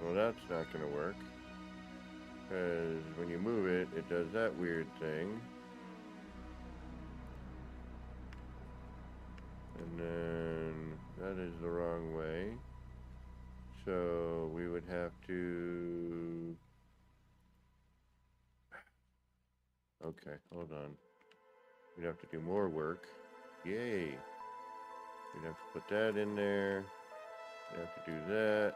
Well, that's not going to work. Because when you move it, it does that weird thing. And then that is the wrong way. So we would have to... Okay, hold on. We'd have to do more work. Yay! We'd have to put that in there. We'd have to do that.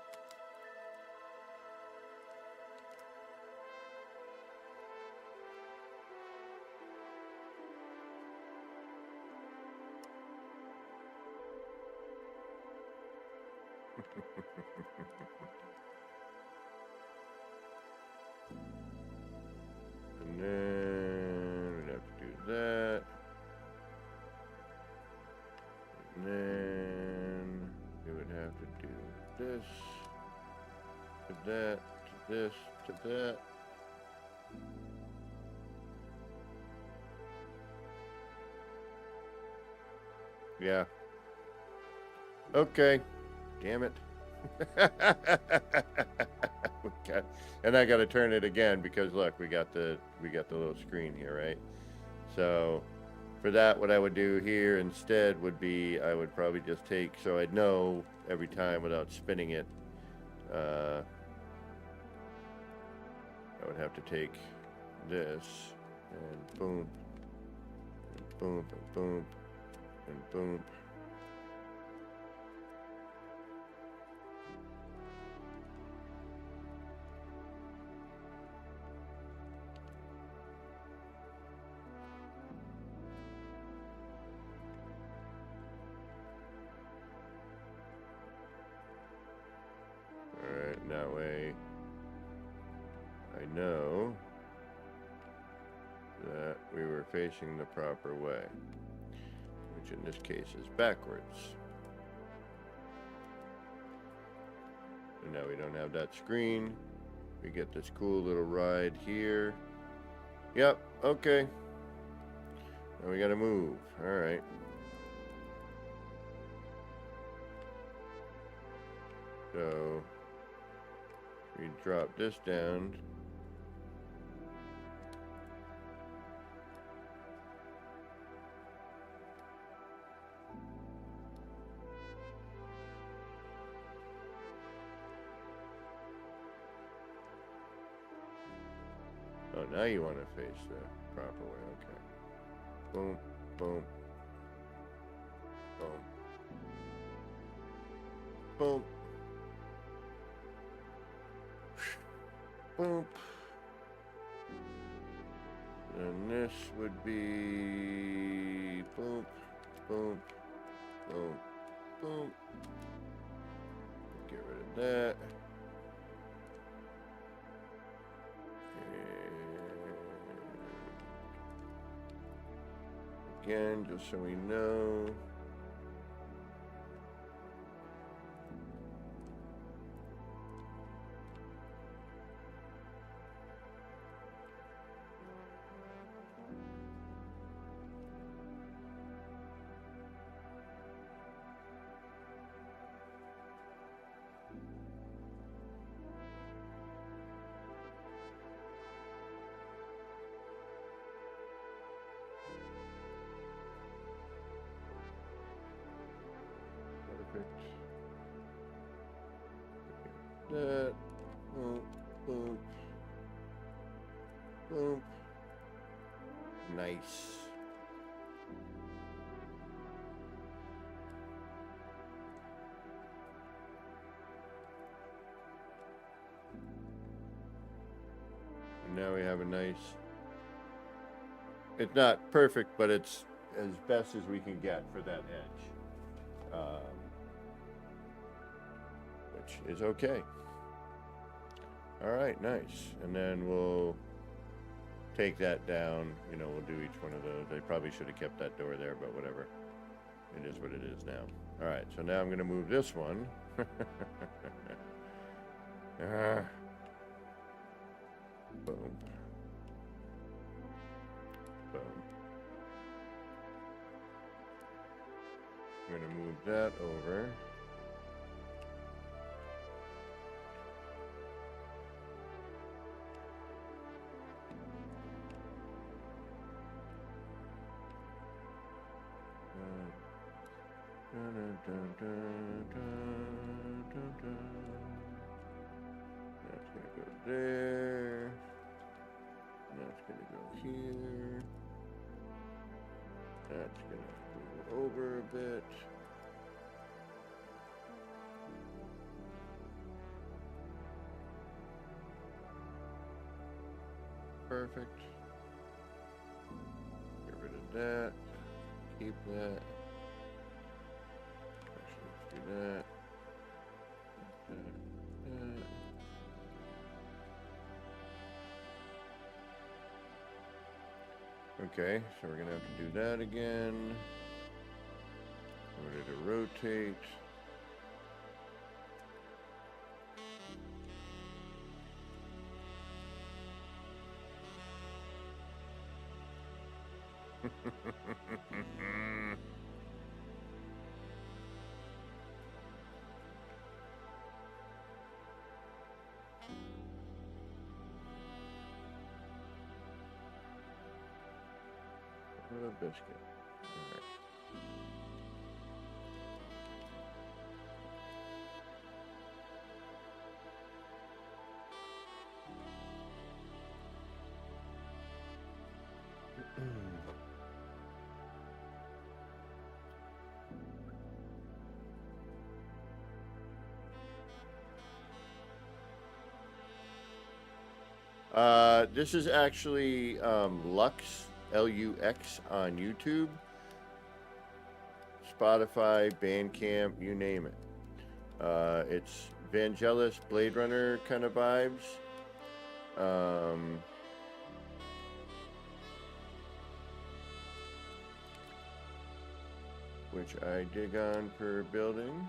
And then we'd have to do that. And then we would have to do this, to that, to this, to that. Yeah. Okay. Damn it. And I got to turn it again because look, we got the little screen here, right? So for that, what I would do here instead would be I would probably just take, so I'd know every time without spinning it. I would have to take this and boom, and boom, and boom, and boom. Alright, that way I know that we were facing the proper way, which in this case is backwards. And now we don't have that screen. we get this cool little ride here. Yep, okay. Now we gotta move. Alright. So we drop this down. Oh, now you want to face the proper way. Okay. Boom, boom, boom, boom, boom. And this would be boom, boom, boom, boom. Get rid of that. Again, just so we know. That, boom, boom, boom. Nice. And now we have a nice. It's not perfect, but it's as best as we can get for that edge, which is okay. All right, nice. And then we'll take that down. You know, we'll do each one of those. I probably should have kept that door there, but whatever. It is what it is now. All right, so now I'm going to move this one. Boom. Boom. I'm going to move that over. That's gonna go there. That's gonna go here. That's gonna move over a bit. Perfect. Get rid of that. Keep that. Do that. Okay, so we're gonna have to do that again. In order to rotate. What a biscuit. All right. This is actually Lux, Lux on YouTube, Spotify, Bandcamp, you name it. It's Vangelis, Blade Runner kind of vibes. Which I dig on per building.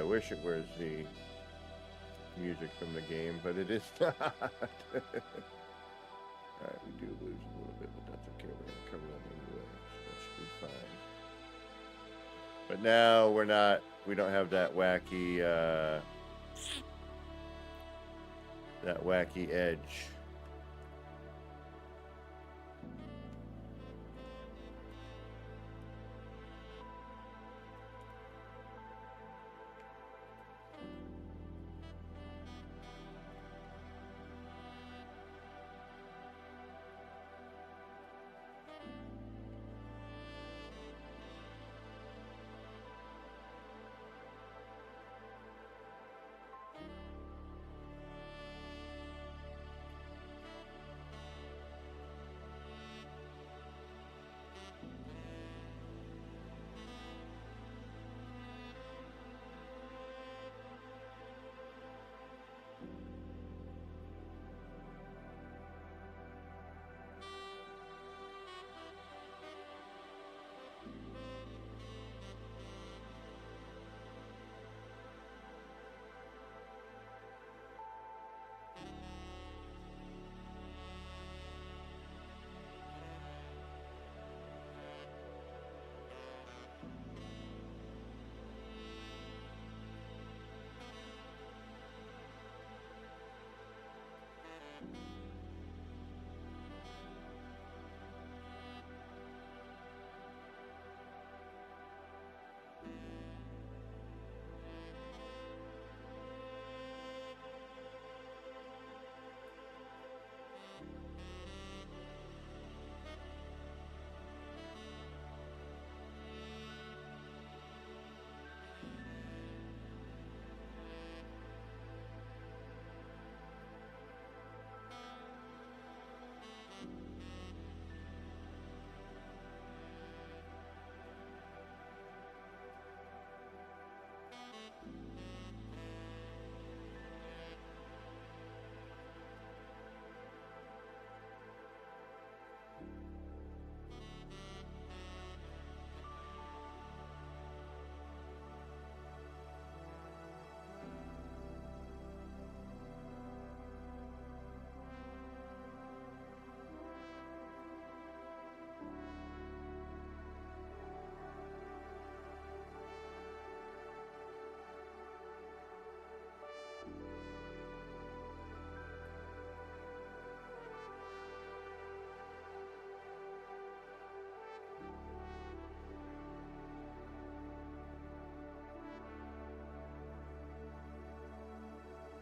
wish it was the music from the game, but it is not. Alright, we do lose a little bit, but that's okay. We're going to cover that anyway, so that should be fine. But now we don't have that wacky edge.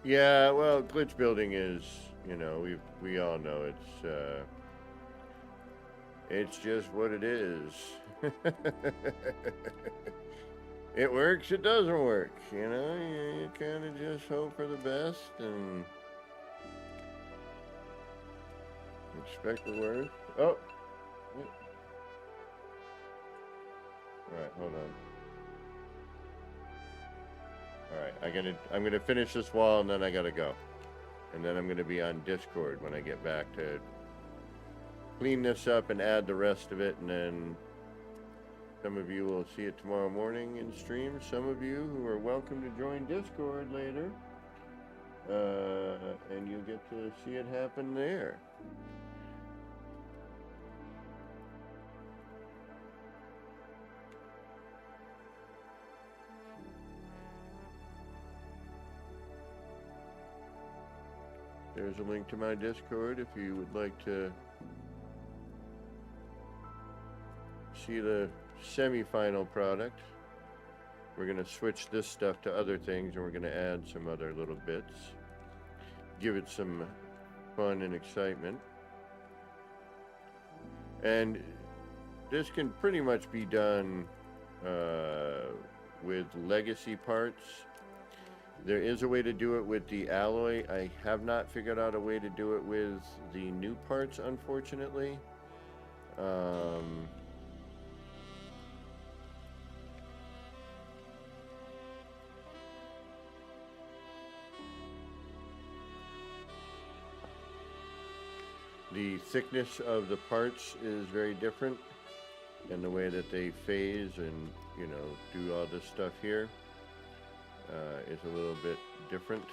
Yeah, well, glitch building is, we all know it's just what it is. It works, it doesn't work, you kind of just hope for the best and expect the worst. Oh! Alright, hold on. Alright, I'm gonna finish this wall and then I gotta go. And then I'm gonna be on Discord when I get back to clean this up and add the rest of it, and then some of you will see it tomorrow morning in stream. Some of you who are welcome to join Discord later, and you'll get to see it happen there. There's a link to my Discord if you would like to see the semi-final product. We're going to switch this stuff to other things, and we're going to add some other little bits. Give it some fun and excitement. And this can pretty much be done with legacy parts. There is a way to do it with the alloy. I have not figured out a way to do it with the new parts, unfortunately. The thickness of the parts is very different, and the way that they phase and, do all this stuff here. is a little bit different.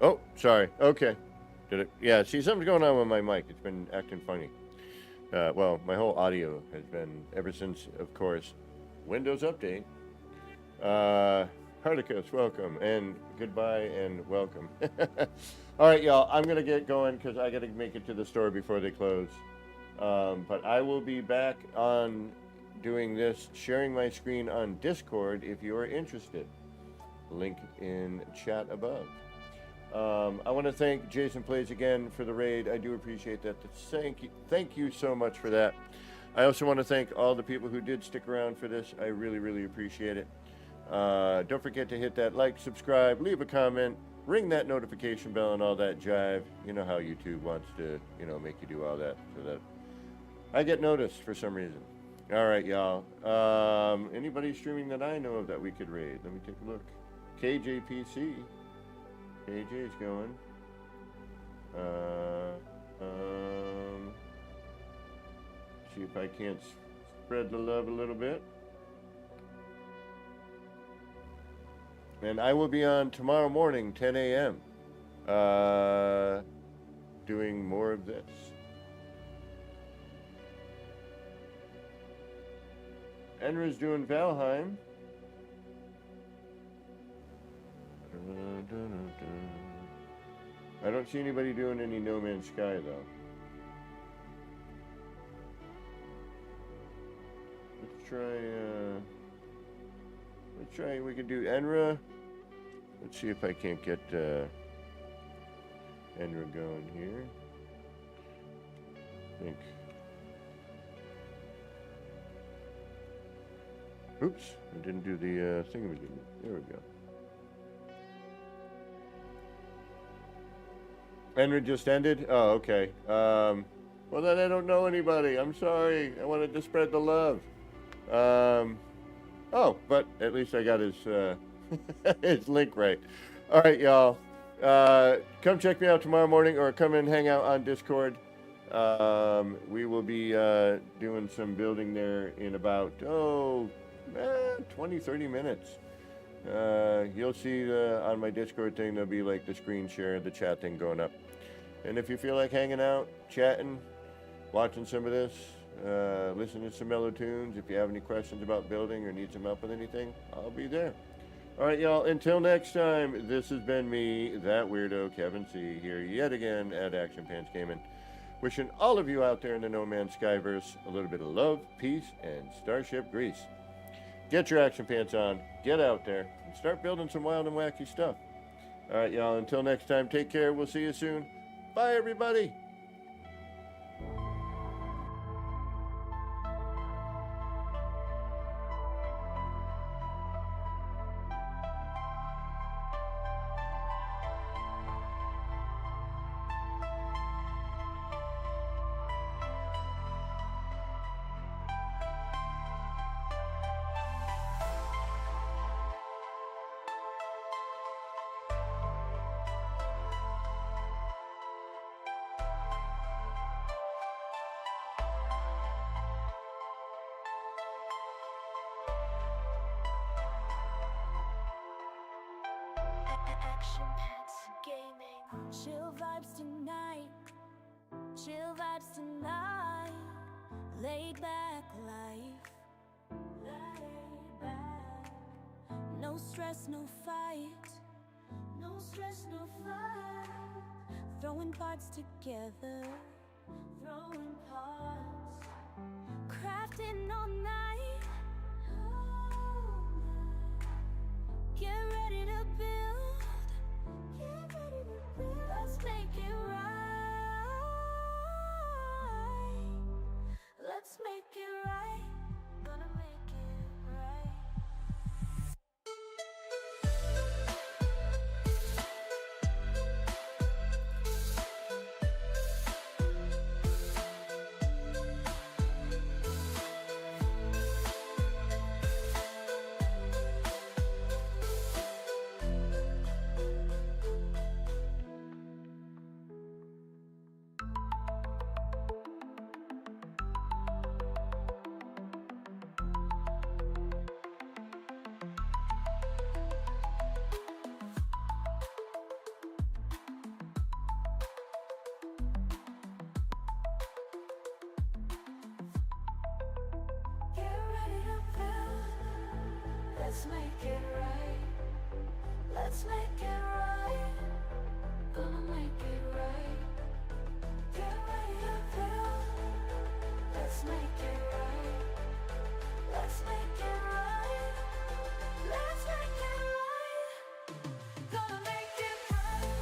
Oh, sorry. Okay. Did it? Yeah, see, something's going on with my mic. It's been acting funny. Well, my whole audio has been, ever since, of course, Windows Update. Hardicus, welcome, and goodbye, and welcome. All right, y'all, I'm going to get going because I got to make it to the store before they close. But I will be back on doing this, sharing my screen on Discord if you are interested. Link in chat above. I want to thank Jason Plays again for the raid. I do appreciate that. Thank you so much for that. I also want to thank all the people who did stick around for this. I really, really appreciate it. Don't forget to hit that like, subscribe, leave a comment, ring that notification bell and all that jive. You know how YouTube wants to, make you do all that so that I get noticed for some reason. All right, y'all. Anybody streaming that I know of that we could raid? Let me take a look. KJPC. KJ's going. See if I can't spread the love a little bit. And I will be on tomorrow morning, 10 a.m. Doing more of this. Enra's doing Valheim. I don't see anybody doing any No Man's Sky though. Let's try, we can do Enra. Let's see if I can't get Enra going here. I think. Oops, I didn't do the thingamajig. There we go. Enra just ended? Oh, okay. Well, then I don't know anybody. I'm sorry. I wanted to spread the love. Oh, but at least I got his his link right. All right, y'all. Come check me out tomorrow morning or come and hang out on Discord. We will be doing some building there in about, 20, 30 minutes. You'll see on my Discord thing, there'll be like the screen share, the chat thing going up. And if you feel like hanging out, chatting, watching some of this, listening to some mellow tunes, if you have any questions about building or need some help with anything, I'll be there. All right, y'all, until next time, this has been me, that weirdo Kevin C, here yet again at Action Pants Gaming. Wishing all of you out there in the No Man's Skyverse a little bit of love, peace, and Starship Grease. Get your action pants on, get out there, and start building some wild and wacky stuff. All right, y'all, until next time, take care. We'll see you soon. Bye, everybody. Action Pants Gaming. Chill vibes tonight. Chill vibes tonight. Laid back life. Laid back. No stress, no fight. No stress, no fight. Throwing parts together. Throwing parts. Crafting all night. Get ready to build. Get ready to build. Let's make it right. Let's make it right. Gonna make it right. Let's make it right. Let's make it right. Gonna make it right. Get ready to build. Let's make it right. Let's make it right. Let's make it right. Gonna make it right.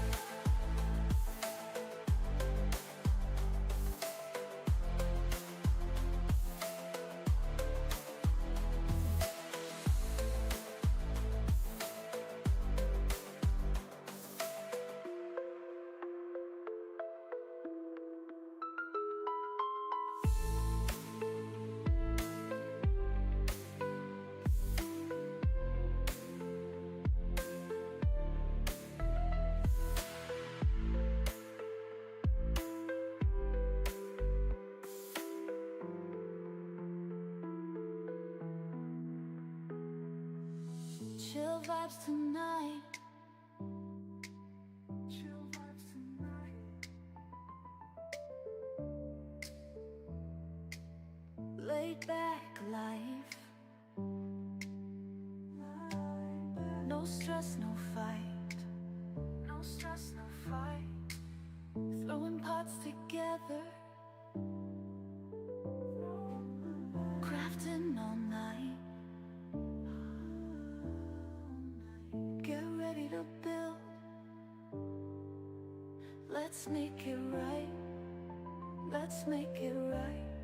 Chill vibes tonight. Chill vibes tonight. Laid back life. No stress, no fight. No stress, no fight. Throwing pots together. Crafting all night. Get ready to build. Let's make it right. Let's make it right.